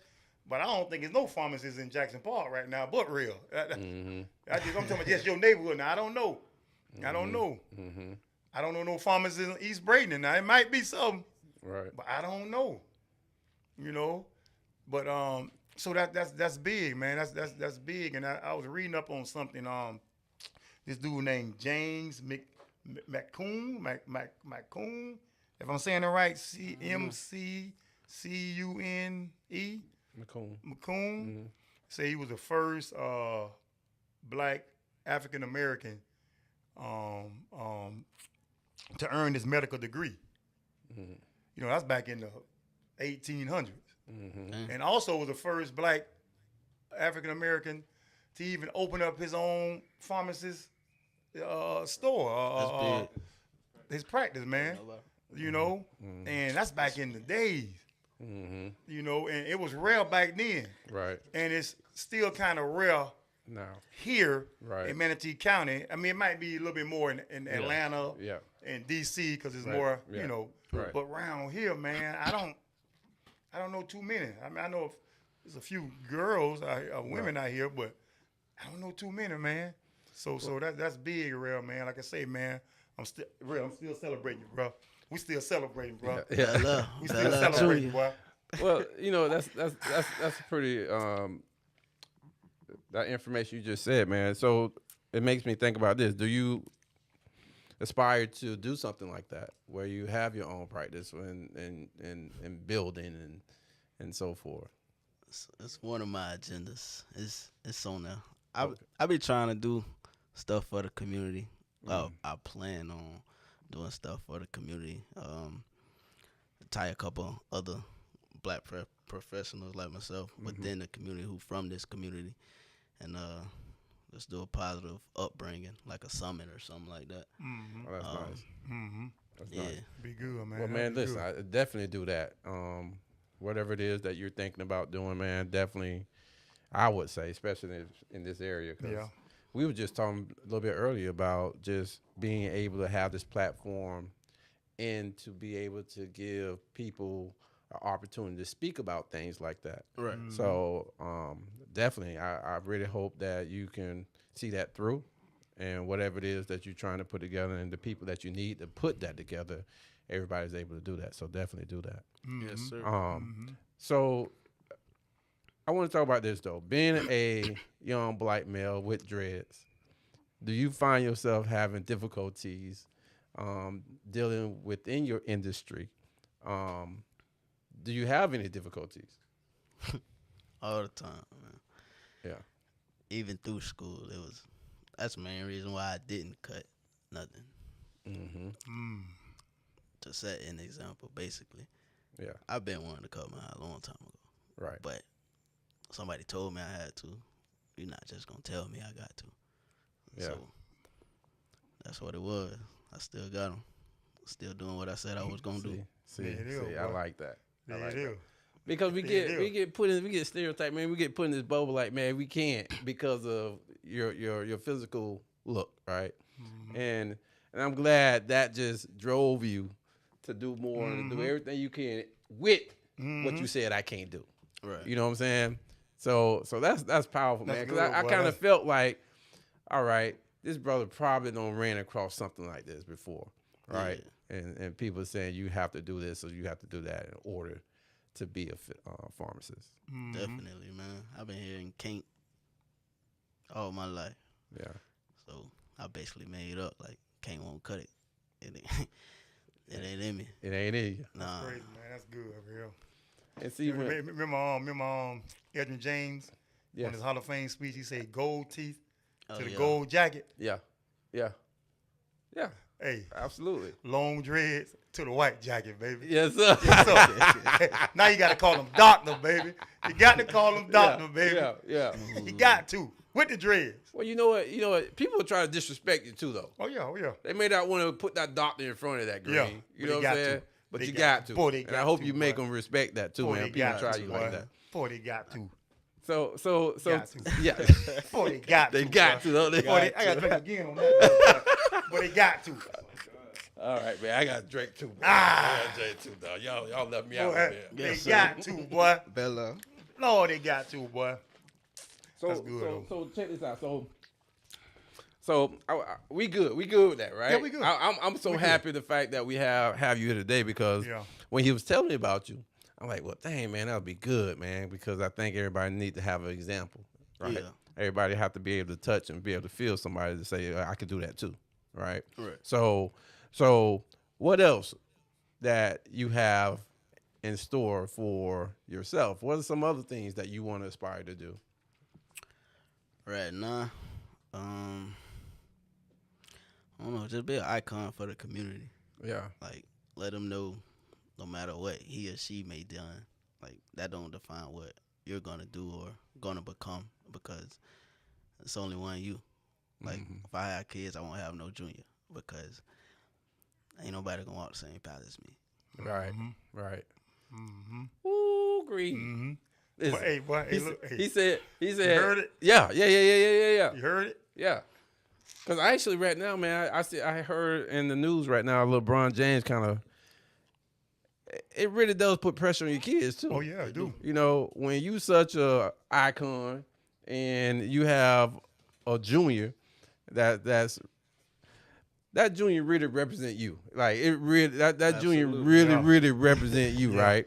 but I don't think there's no pharmacists in Jackson Park right now, but Real. I'm talking about just your neighborhood now. I don't know. I don't know. I don't know no pharmacists in East Bradenton. Now it might be some, Right. but I don't know. But so that's big, man. That's big. And I was reading up on something. This dude named James McCoon. If I'm saying it right, CMCCUNE. McCoon. McCoon. Say he was the first black African American to earn his medical degree. That's back in the 1800s. And also was the first black African American to even open up his own pharmacist store. That's big. His practice, man. You know, and that's back in the days. You know, and it was rare back then. Right. And it's still kind of rare Now. here Right. in Manatee County. I mean, it might be a little bit more in Atlanta Yeah. and D.C. because it's Right. more, Yeah. you know. Right. But around here, man, I don't know too many. I mean, I know there's a few girls, women out here, but I don't know too many, man. So that's big, real, man. Like I say, man, I'm still celebrating you, bro. We still celebrating, bro. Yeah. Love. We still celebrating, boy. Well, you know, that's pretty that information you just said, man. So it makes me think about this. Do you aspire to do something like that, where you have your own practice and building and so forth? It's one of my agendas. It's on there. I be trying to do stuff for the community. Well, I plan on doing stuff for the community. Tie a couple other black professionals like myself within the community who from this community, and let's do a positive upbringing, like a summit or something like that. Oh, that's nice. That's Yeah. nice. Be good, man. Well, man, listen, I definitely do that. Whatever it is that you're thinking about doing, man, definitely, I would say, especially in this area. 'Cause Yeah. we were just talking a little bit earlier about just being able to have this platform and to be able to give people an opportunity to speak about things like that. Right. So definitely, I really hope that you can see that through, and whatever it is that you're trying to put together and the people that you need to put that together, everybody's able to do that. So definitely do that. Yes, sir. So I want to talk about this, though. Being a young black male with dreads, do you find yourself having difficulties dealing within your industry? Do you have any difficulties? All the time, man. Yeah. Even through school, that's the main reason why I didn't cut nothing. To set an example, basically. Yeah. I've been wanting to cut my hair a long time ago, Right. but somebody told me I had to. You're not just gonna tell me I got to. Yeah. So that's what it was. I still got them. Still doing what I said I was gonna do. Yeah, it is, I boy. like that. I Yeah, like it that. is. Because we Yeah, it get stereotyped, man. We get put in this bubble like, man, we can't because of your physical look, right? And I'm glad that just drove you to do more and to do everything you can with what you said I can't do. Right. You know what I'm saying? So that's powerful, man. That's Because good, I boy. kind of felt like, all right, this brother probably don't ran across something like this before, right? And people saying you have to do this or you have to do that in order to be a pharmacist. Definitely, man. I've been hearing can't all my life. Yeah. So I basically made up like can't won't cut it. It ain't in me. It ain't in you. Nah. Crazy, man. That's good over here. And see, when, Remember Edwin James yes. on his Hall of Fame speech? He said gold teeth Oh, to the yeah. gold jacket. Yeah. Hey, Absolutely. long dreads to the white jacket, baby. Yes, sir. So, now you got to call him doctor, baby. You got to call him doctor, baby. Yeah. You got to with the dreads. Well, you know what? People try to disrespect you too, though. Oh yeah. They may not want to put that doctor in front of that green. Yeah, You but know they what I'm got saying? to. But They you got got to. to. Boy, they And I got hope to, you make boy. them respect that too, Boy, man. they People got try to, you boy. like that. Boy, they got to. So Got to. yeah. Boy, they got They to. got boy. to, don't they? Boy, I got to drink again on that. But they got to. All right, man. I got to drink too. Bro. Ah. I got to drink too, dog. Y'all left me out Boy, of they there. Yes, sir. got to, boy. Bella. Lord, they got to, boy. So, That's good, though. so check this out. So we good. We good with that, right? Yeah, we good. I'm so happy the fact that we have you here today because Yeah. when he was telling me about you, I'm like, well, dang, man, that would be good, man, because I think everybody need to have an example, right? Yeah. Everybody have to be able to touch and be able to feel somebody to say, I could do that too, right? Right. So what else that you have in store for yourself? What are some other things that you want to aspire to do? Right now, I don't know, just be an icon for the community. Yeah. Like, let them know no matter what he or she may done, like, that don't define what you're going to do or going to become because it's only one you. Like if I have kids, I won't have no junior because ain't nobody gonna walk the same path as me. Right. Right. Mm-hmm. Ooh, green. Mm-hmm. Listen, But, hey, boy, hey, look, hey, he said. you heard it? Yeah. You heard it? Yeah. Because I actually right now, man, I heard in the news right now, LeBron James kind of. It really does put pressure on your kids too. Oh yeah, I do. You know, when you such a icon and you have a junior that junior really represent you. Like it really that junior really represent you, right?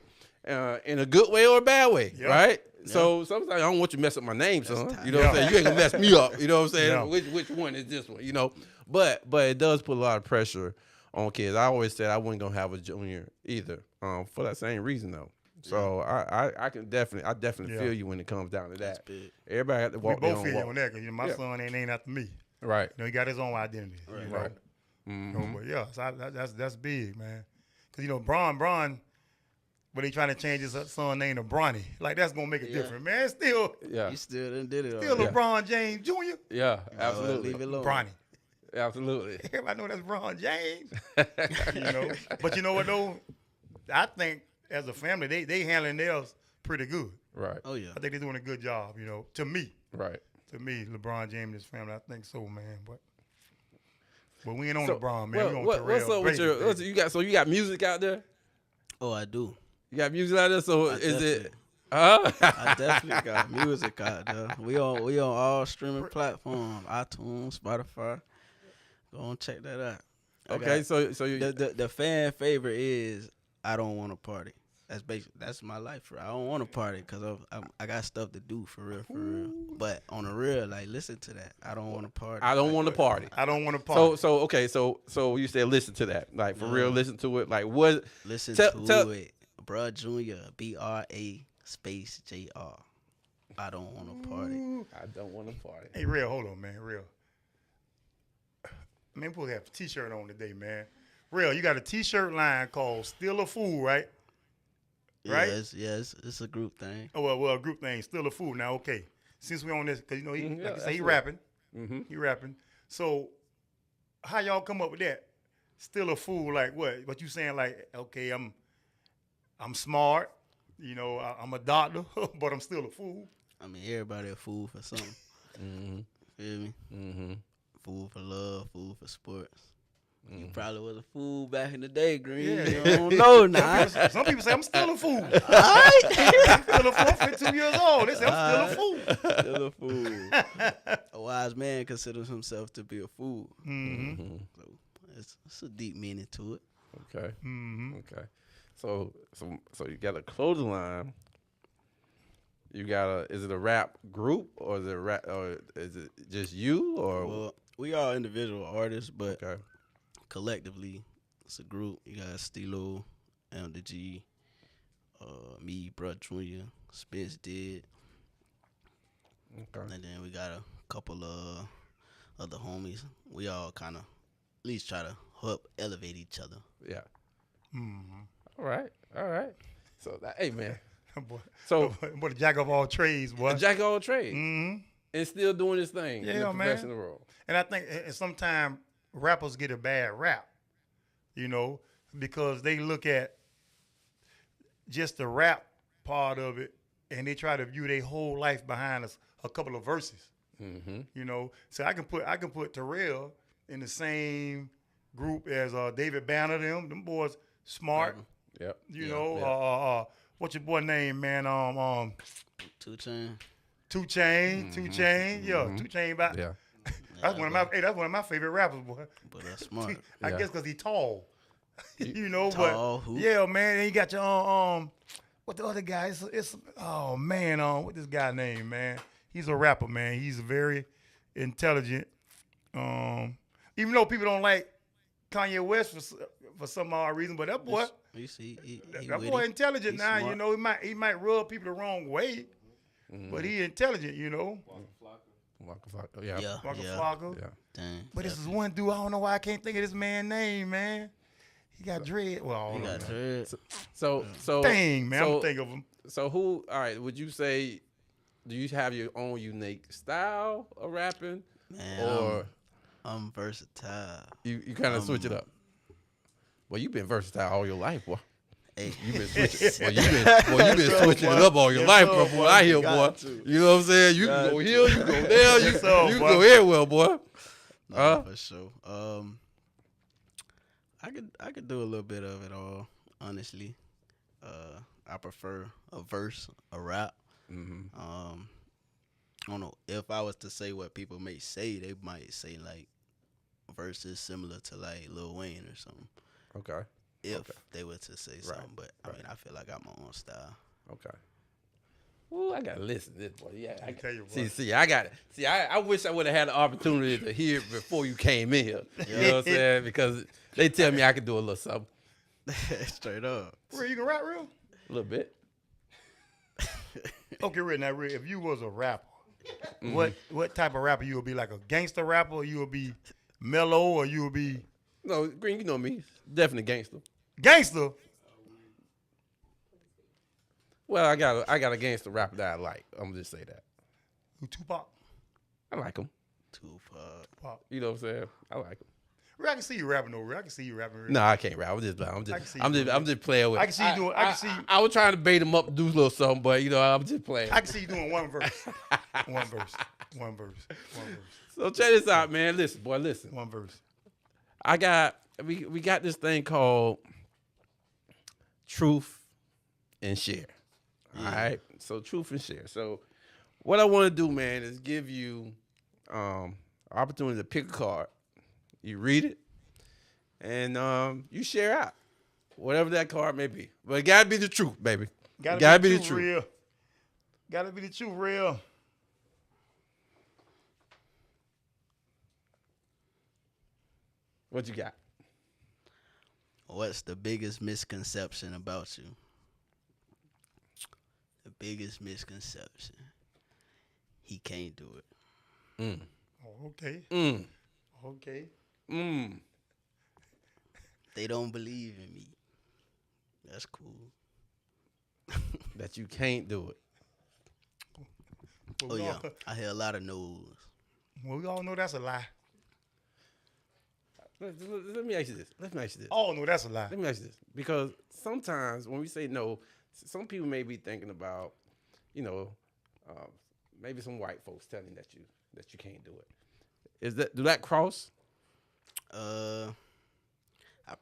In a good way or a bad way, right? Yeah. So sometimes I don't want you to mess up my name, son. You know what I'm saying? You ain't gonna mess me up. You know what I'm saying? Yeah. Which one is this one? You know, but it does put a lot of pressure on kids. I always said I wasn't gonna have a junior either, for that same reason though. So I definitely feel you when it comes down to that. Everybody got to walk. We both feel you on that because my son ain't named after me. Right. You know, he got his own identity. Right. You know? Right. Mm-hmm. You know, but yeah, so that's big, man. Because you know, Bron, but they trying to change his son name to Bronny. Like that's gonna make it different, man. Still, You still done did it. still LeBron James Jr. Yeah, absolutely. Leave it alone. Bronny. Absolutely. Everybody know that's Bron James. You know, but you know what though? I think as a family, they handling theirs pretty good. Right. Oh yeah. I think they're doing a good job. You know, to me. Right. To me, LeBron James and his family, I think so, man. But we ain't on LeBron, man. We on what's Terell up with Baity, you got music out there? Oh, I do. You got music out there? So I is it? I definitely got music out there. We on all streaming platforms: iTunes, Spotify. Go on, check that out. Okay, so you, the fan favorite is "I Don't Want to Party." That's my life. I don't want to party because I got stuff to do for real. But on the real, like listen to that. I don't want to party. I don't want to party. I don't want to party. So okay, so you said listen to that, like for real, listen to it. Like what? Listen to it, bruh. Junior, BRA space JR. I don't want to party. I don't want to party. Hey, real, hold on, man, real. Man, we'll have a T-shirt on today, man. Real, you got a T-shirt line called "Still a Fool," right? Right? Yes, it's a group thing. Oh well, a group thing. Still a fool. Now, okay. Since we on this, because you know he, like you say, he absolutely. rapping. Mm-hmm. He rapping. So, how y'all come up with that? Still a fool. Like what? What you saying? Like, okay, I'm smart. You know, I'm a doctor, but I'm still a fool. I mean, everybody a fool for something. Mm-hmm. Feel me? Mm-hmm. Fool for love, fool for sports. You probably was a fool back in the day, Green. Yeah. You don't know now. Some people say I'm still a fool. All right. I'm still a fool. I'm 52 years old. They say I'm still a fool. Still a fool. A wise man considers himself to be a fool. Mm-hmm. So it's a deep meaning to it. Okay. Mm-hmm. Okay. So you got a clothing line. You got is it a rap group or is it just you or? Well, we are individual artists, but Okay. collectively, it's a group. You got Stilo, MDG, me, Bruh Junior, Spence did, Okay. and then we got a couple of other homies. We all kind of at least try to help elevate each other. Yeah. Mm-hmm. All right. So hey man. Boy, So boy, the jack of all trades, boy. a jack of all trades Mm-hmm. and still doing his thing in Yeah, the man. professional role. And I think sometimes rappers get a bad rap, you know, because they look at just the rap part of it and they try to view their whole life behind a couple of verses. Mm-hmm. You know, so I can put Terell in the same group as David Banner. Them boys smart. Yep. You know, what's your boy name, man? 2 Chainz. 2 Chainz. 2 Chainz. Yeah, 2 Chainz. About Yeah. that's one of my favorite rappers, boy. But that's smart. I Yeah. guess because he tall. You know, Tall, but who? yeah, man. And you got your what the other guy? It's oh man, what this guy name, man? He's a rapper, man. He's very intelligent. Even though people don't like Kanye West for some odd reason, but that boy, You see, he that witty. boy intelligent He's now. smart. You know, he might rub people the wrong way, but he intelligent. You know, Waka Flocka. Yeah. Yeah, Waka yeah. Flocka. Yeah. Dang. But this is one dude. I don't know why I can't think of this man's name, man. He got dread. Well, I He don't got know. dread. So Dang, man. So, I'm thinking of him. So who? All right. Would you say? Do you have your own unique style of rapping? Man, or I'm versatile. you kind of switch it up? Well, you've been versatile all your life, boy. Hey, You've been switching. You been switching it up all your life, bro. Boy, I hear, boy. You know what I'm saying? You can go here, you go there, you can go everywhere, boy. for sure. I could do a little bit of it all, honestly. I prefer a verse, a rap. I don't know, if I was to say what people may say, they might say like verses similar to like Lil Wayne or something. Okay. If they were to say something, but I mean, I feel like I got my own style. Okay. Well, I gotta listen to this, boy. Yeah, I tell you what. See, I got it. See, I wish I would have had the opportunity to hear it before you came in here. You know what I'm saying? Because they tell me I could do a little something, Straight up. Real, you can rap real? a little bit. Okay, real. Now, real, if you was a rapper, what type of rapper you would be? Like a gangster rapper, or you would be mellow, or you would be No, Green, you know me, definitely gangster. gangster? Well, I got a gangster rapper that I like. I'm gonna just say that Who, Tupac? I like him. Tupac. You know what I'm saying? I like him. Real, I can see you rapping though. Real, I can see you rapping. Real. No, I can't rap. I'm just playing with. I can see you doing. I can see you. I was trying to bait him up to do a little something, but you know, I'm just playing. I can see you doing one verse. One verse. So check this out, man. Listen, boy, listen. One verse. We got this thing called truth and share. All right. So truth and share. So what I want to do, man, is give you opportunity to pick a card. You read it, and you share out whatever that card may be. But it gotta be the truth, baby. Gotta be the truth. Real. Gotta be the truth, real. What you got? What's the biggest misconception about you? The biggest misconception. He can't do it. Oh, okay. Okay. They don't believe in me. That's cool. That you can't do it. Well, Oh yeah, I hear a lot of no's. Well, we all know that's a lie. Let me ask you this. Oh no, that's a lie. Let me ask you this. Because sometimes when we say no, some people may be thinking about, maybe some white folks telling you that you can't do it. Do that cross? I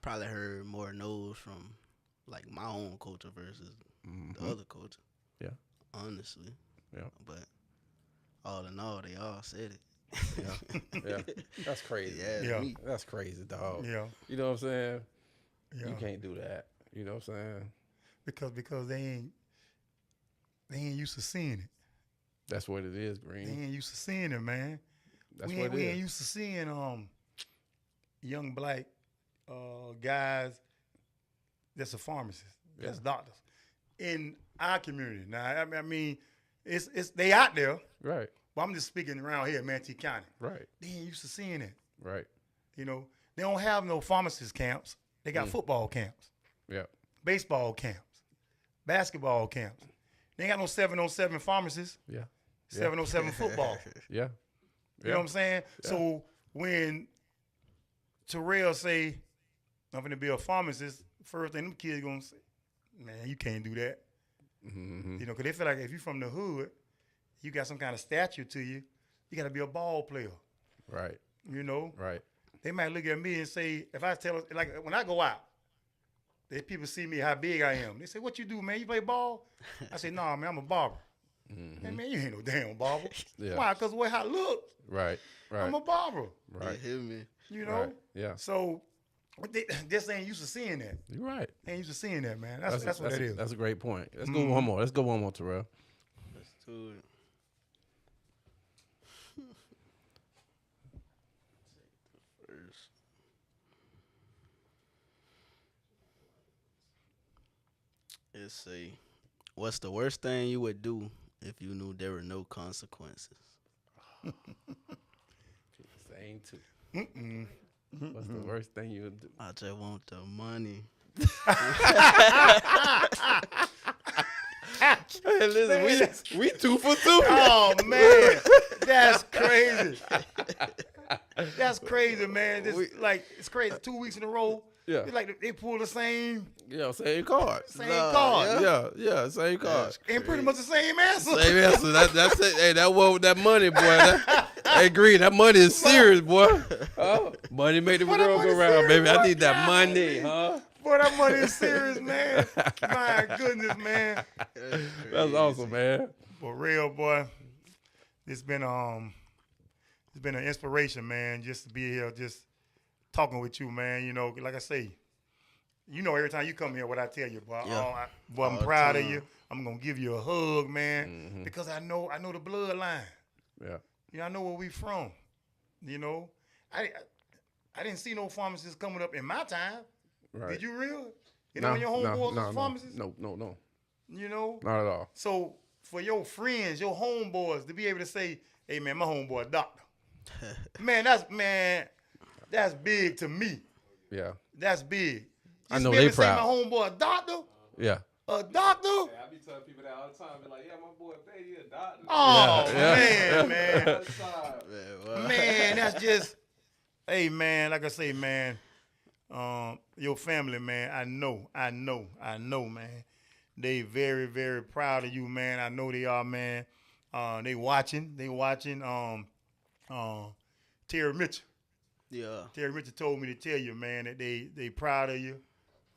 probably heard more no's from like my own culture versus the other culture. Yeah. Honestly. Yeah. But all in all, they all said it. Yeah. That's crazy. Yeah. Me. That's crazy, dog. Yeah. You know what I'm saying? Yeah. You can't do that. You know what I'm saying? Because they ain't used to seeing it. That's what it is, They Green. ain't used to seeing it, man. That's we what ain't, it we is. ain't used to seeing young black guys that's a pharmacist, that's doctors in our community. Now, I mean, it's they out there, Right. but I'm just speaking around here, Manatee County. Right. They ain't used to seeing it. Right. You know, they don't have no pharmacist camps. They got football camps, Yeah. baseball camps, basketball camps. They ain't got no 7-on-7 pharmacists, Yeah. 7-on-7 football. Yeah. You know what I'm saying? Yeah. So when Terell say, I'm going to be a pharmacist, first thing them kids going to say, man, you can't do that. Mm-hmm. You know, because they feel like if you from the hood, you got some kind of statue to you, you got to be a ball player. Right. You know? Right. They might look at me and say, if I tell, like when I go out, people see me how big I am. They say, what you do, man? You play ball? I say, nah, man, I'm a barber. Hey, man, you ain't no damn barber. Yeah. Why? Because the way I look, Right. Right. I'm a barber. Right. You hear me? You know? Right. Yeah. So this ain't used to seeing that. You're right. Ain't used to seeing that, man. That's what that is. That's a great point. Let's go one more. Let's go one more, Terrell. Let's do it. First. Let's see. What's the worst thing you would do if you knew there were no consequences? Same too. What's the worst thing you would do? I just want the money. Hey, listen, we 2 for 2. Oh man, that's crazy. That's crazy, man. It's crazy. 2 weeks in a row. Yeah. It's like they pull the same Same card. card. Yeah, same card. And pretty much the same answer. Same answer. That's it. Hey, that one with that money, boy. Hey, Green, that money is serious, boy. Money make the world go round, baby. I need that money, huh? Boy, that money is serious, man. My goodness, man. That's awesome, man. For real, boy. It's been an inspiration, man, just to be here, just talking with you, man. You know, like I say, you know, every time you come here, what I tell you, boy. Yeah. Boy, I'm proud of you. I'm gonna give you a hug, man, because I know the bloodline. Yeah. You know, I know where we from. You know, I didn't see no pharmacists coming up in my time. Right. Did you real? You know, your homeboys was pharmacists? No. You know? Not at all. So for your friends, your homeboys, to be able to say, hey, man, my homeboy a doctor. That's big to me. Yeah. That's big. I know be able they to say proud. my homeboy a doctor? Yeah. A doctor? I be telling people that all the time. Be like, yeah, my boy Baity a doctor. Oh, Yeah. man. Other side. Man, that's just, hey, man, like I say, man, your family, man, I know, man. They very, very proud of you, man. I know they are, man. They watching. Terry Mitchell. Yeah. Terry Mitchell told me to tell you, man, that they proud of you.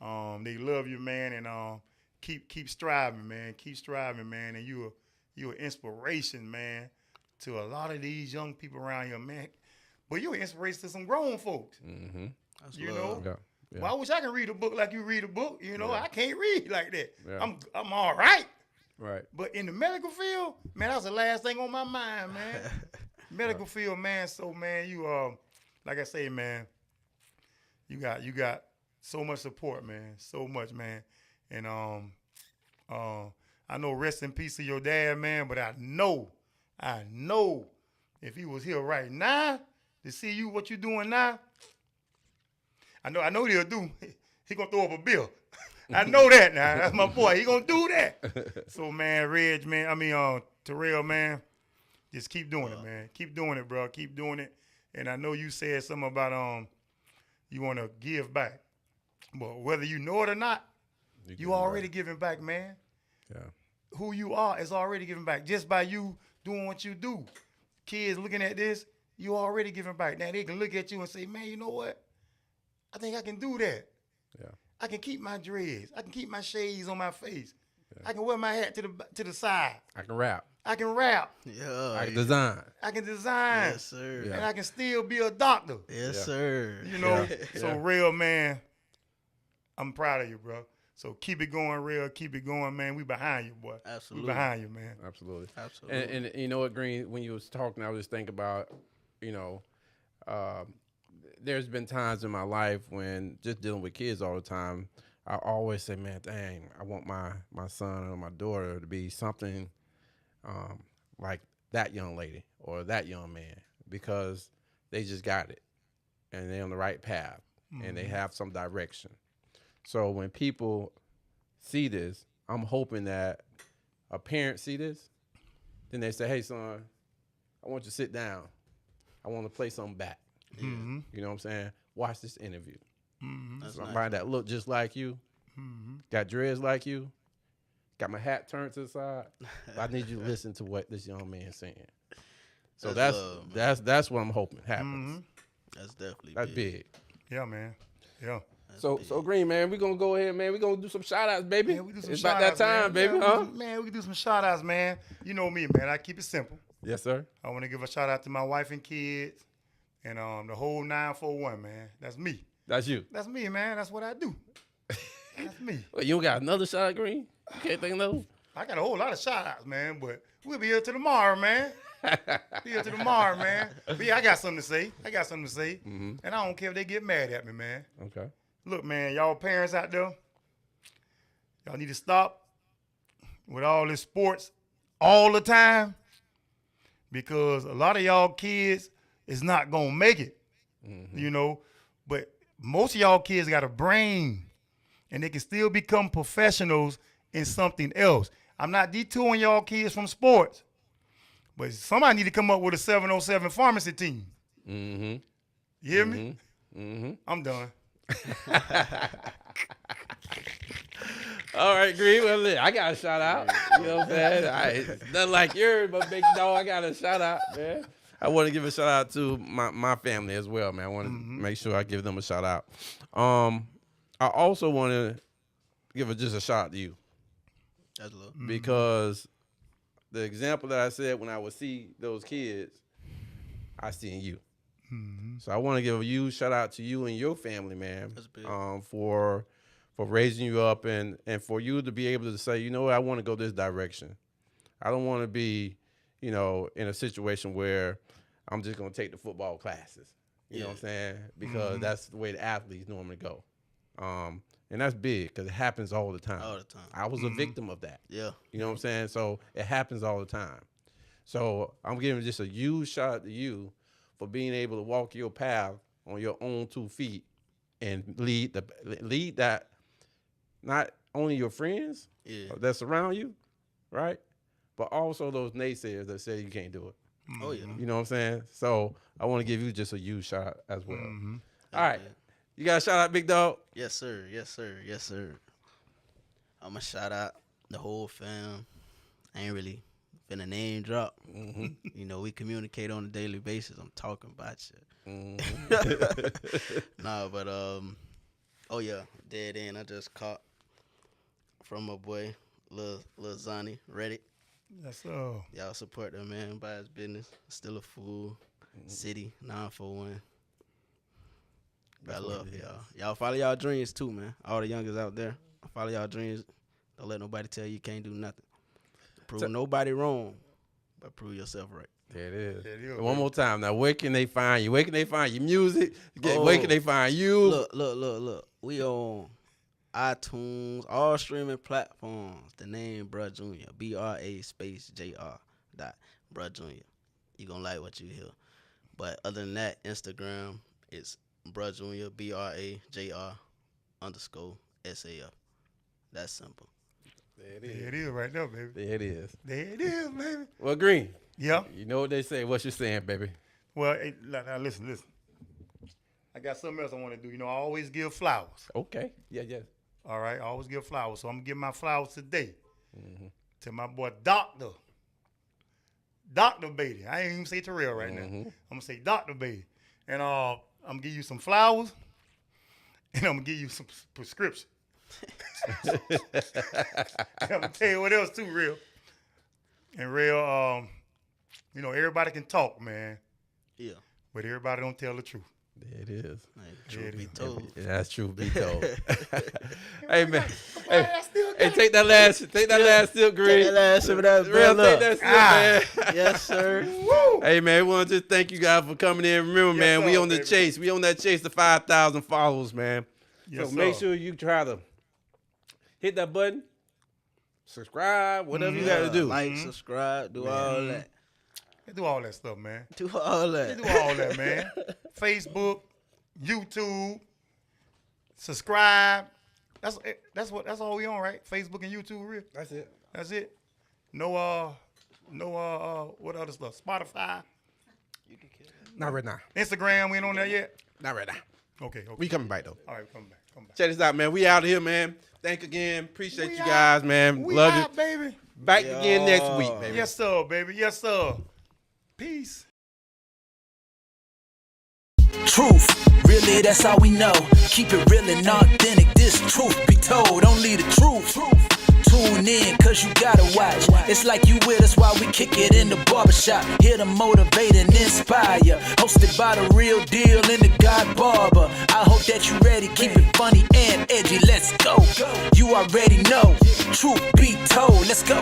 They love you, man, and keep striving, man. Keep striving, man. And you're an inspiration, man, to a lot of these young people around here, man. But you're an inspiration to some grown folks. Mm-hmm. That's You love. know? Yeah. Well, I wish I could read a book like you read a book. You know, Yeah. I can't read like that. Yeah. I'm all right. Right. But in the medical field, man, that's the last thing on my mind, man. Medical field, man. So, man, you like I say, man, you got so much support, man. So much, man. And I know rest in peace to your dad, man, but I know if he was here right now to see you what you doing now, I know what he'll do. He gonna throw up a bill. I know that now. That's my boy. He gonna do that. So, man, Terell, man, just keep doing it, man. Keep doing it, bro. Keep doing it. And I know you said something about you want to give back. But whether you know it or not, you already giving back, man. Yeah. Who you are is already giving back. Just by you doing what you do. Kids looking at this, you already giving back. Now they can look at you and say, man, you know what? I think I can do that. Yeah. I can keep my dreads. I can keep my shades on my face. Yeah. I can wear my hat to the side. I can rap. I can rap. Yeah. I can design. I can design. Yes, sir. And I can still be a doctor. Yes, Yeah. sir. You know? Yeah. So, Yeah. real, man, I'm proud of you, bro. So keep it going, real. Keep it going, man. We behind you, boy. Absolutely. We behind you, man. Absolutely. Absolutely. And you know what, Green, when you was talking, I was just thinking about, there's been times in my life when just dealing with kids all the time, I always say, man, dang, I want my son or my daughter to be something like that young lady or that young man, because they just got it and they're on the right path and they have some direction. So when people see this, I'm hoping that a parent see this, then they say, hey, son, I want you to sit down. I want to play something back. Mm-hmm. You know what I'm saying? Watch this interview. Mm-hmm. That's Somebody nice. that look just like you, got dreads like you, got my hat turned to the side. But I need you to listen to what this young man's saying. So That's love, man. that's what I'm hoping happens. That's definitely That's big. Yeah, man. Yeah. So Green, man, we're gonna go ahead, man. We're gonna do some shout outs, baby. Man, we do some It's about that shout-outs, time, man. baby, Yeah, huh? Man, we can do some shout outs, man. You know me, man. I keep it simple. Yes, sir. I want to give a shout out to my wife and kids and the whole 941, man. That's me. That's you. That's me, man. That's what I do. That's me. Well, you don't got another shout out, Green? You can't think of another? I got a whole lot of shout outs, man, but we'll be here till tomorrow, man. Be here till tomorrow, man. But yeah, I got something to say. And I don't care if they get mad at me, man. Okay. Look, man, y'all parents out there, y'all need to stop with all this sports all the time, because a lot of y'all kids is not going to make it, you know. But most of y'all kids got a brain, and they can still become professionals in something else. I'm not detouring y'all kids from sports, but somebody need to come up with a 707 pharmacy team. Mm-hmm. You hear me? I'm done. All right, Green. Well, look, I got a shout out. You know what I'm saying? Nothing like yours, but big dog, I got a shout out, man. I want to give a shout out to my family as well, man. I want to make sure I give them a shout out. I also want to give just a shout out to you. That's love. Because the example that I said when I would see those kids, I see in you. So I want to give a huge shout out to you and your family, man. That's big. For raising you up and for you to be able to say, you know what, I want to go this direction. I don't want to be, in a situation where I'm just going to take the football classes. You know what I'm saying? Because that's the way the athletes normally go. And that's big because it happens all the time. All the time. I was a victim of that. Yeah. You know what I'm saying? So it happens all the time. So I'm giving just a huge shout out to you for being able to walk your path on your own 2 feet and lead that, not only your friends that surround you, right? But also those naysayers that say you can't do it. Oh, yeah. You know what I'm saying? So I want to give you just a huge shout out as well. All right. Good. You got a shout out, big dog? Yes, sir. Yes, sir. Yes, sir. I'm going to shout out the whole fam. I ain't really finna name drop. We communicate on a daily basis. I'm talking about you. Nah, but, oh, yeah. Dead end. I just caught from my boy, Lil Zonnie, Reddit. Yes, sir. Y'all support that man by his business. Still a fool. City 941. I love y'all. Y'all follow y'all dreams too, man. All the youngers out there, follow y'all dreams. Don't let nobody tell you can't do nothing. Prove nobody wrong, but prove yourself right. There it is. There it is, One more time. Now, where can they find you? Where can they find your music? Where can they find you? Look. We on iTunes, all streaming platforms. The name Bruh Jr. BRA_JR. Bruh Jr. You gonna like what you hear. But other than that, Instagram, it's Bruh Jr. BRAJR_SAF. That's simple. There There it is right there, baby. There it is. There it is, baby. Well, Green, Yeah. you know what they say. What you saying, baby? Well, hey, now listen. I got something else I want to do. I always give flowers. Okay. Yeah. All right, I always give flowers. So I'm going to give my flowers today to my boy Dr. Baity. I ain't even say Terell right now. I'm going to say Dr. Baity. And I'm going to give you some flowers, and I'm going to give you some prescription. I'm going to tell you what else too, Real. And Real, everybody can talk, man. Yeah. But everybody don't tell the truth. There it is. Like, truth be told. That's true. Be told. Hey man. Hey, take that last sip, Green. Take that last sip of that Real, Bella. take that sip, man. Yes, sir. Woo! Hey man, we want to just thank you guys for coming in. Remember, man, we sir, on the baby. chase. We on that chase to 5,000 followers, man. Yes, So make sir. sure you try to hit that button, subscribe, whatever you got to do. Like, subscribe, do all that. They do all that stuff, man. Do all They that. do all that, man. Facebook, YouTube, subscribe. That's all we on, right? Facebook and YouTube, Real. That's it. That's it. No, what other stuff? Spotify, Not right now. Instagram. We ain't on there yet. Not right now. Okay. We coming back though. All right, come back. Check this out, man. We out here, man. Thank again. Appreciate We you out. guys, man. We Love out, you. baby. Back again next week, baby. Yes, sir, baby. Yes, sir. Peace. Truth, really, that's all we know. Keep it real and authentic. This truth be told, only the truth. Tune in, cause you gotta watch. It's like you with us while we kick it in the barbershop. Here to motivate and inspire. Hosted by the real deal and the God Barber. I hope that you ready. Keep it funny and edgy. Let's go. You already know. Truth be told. Let's go.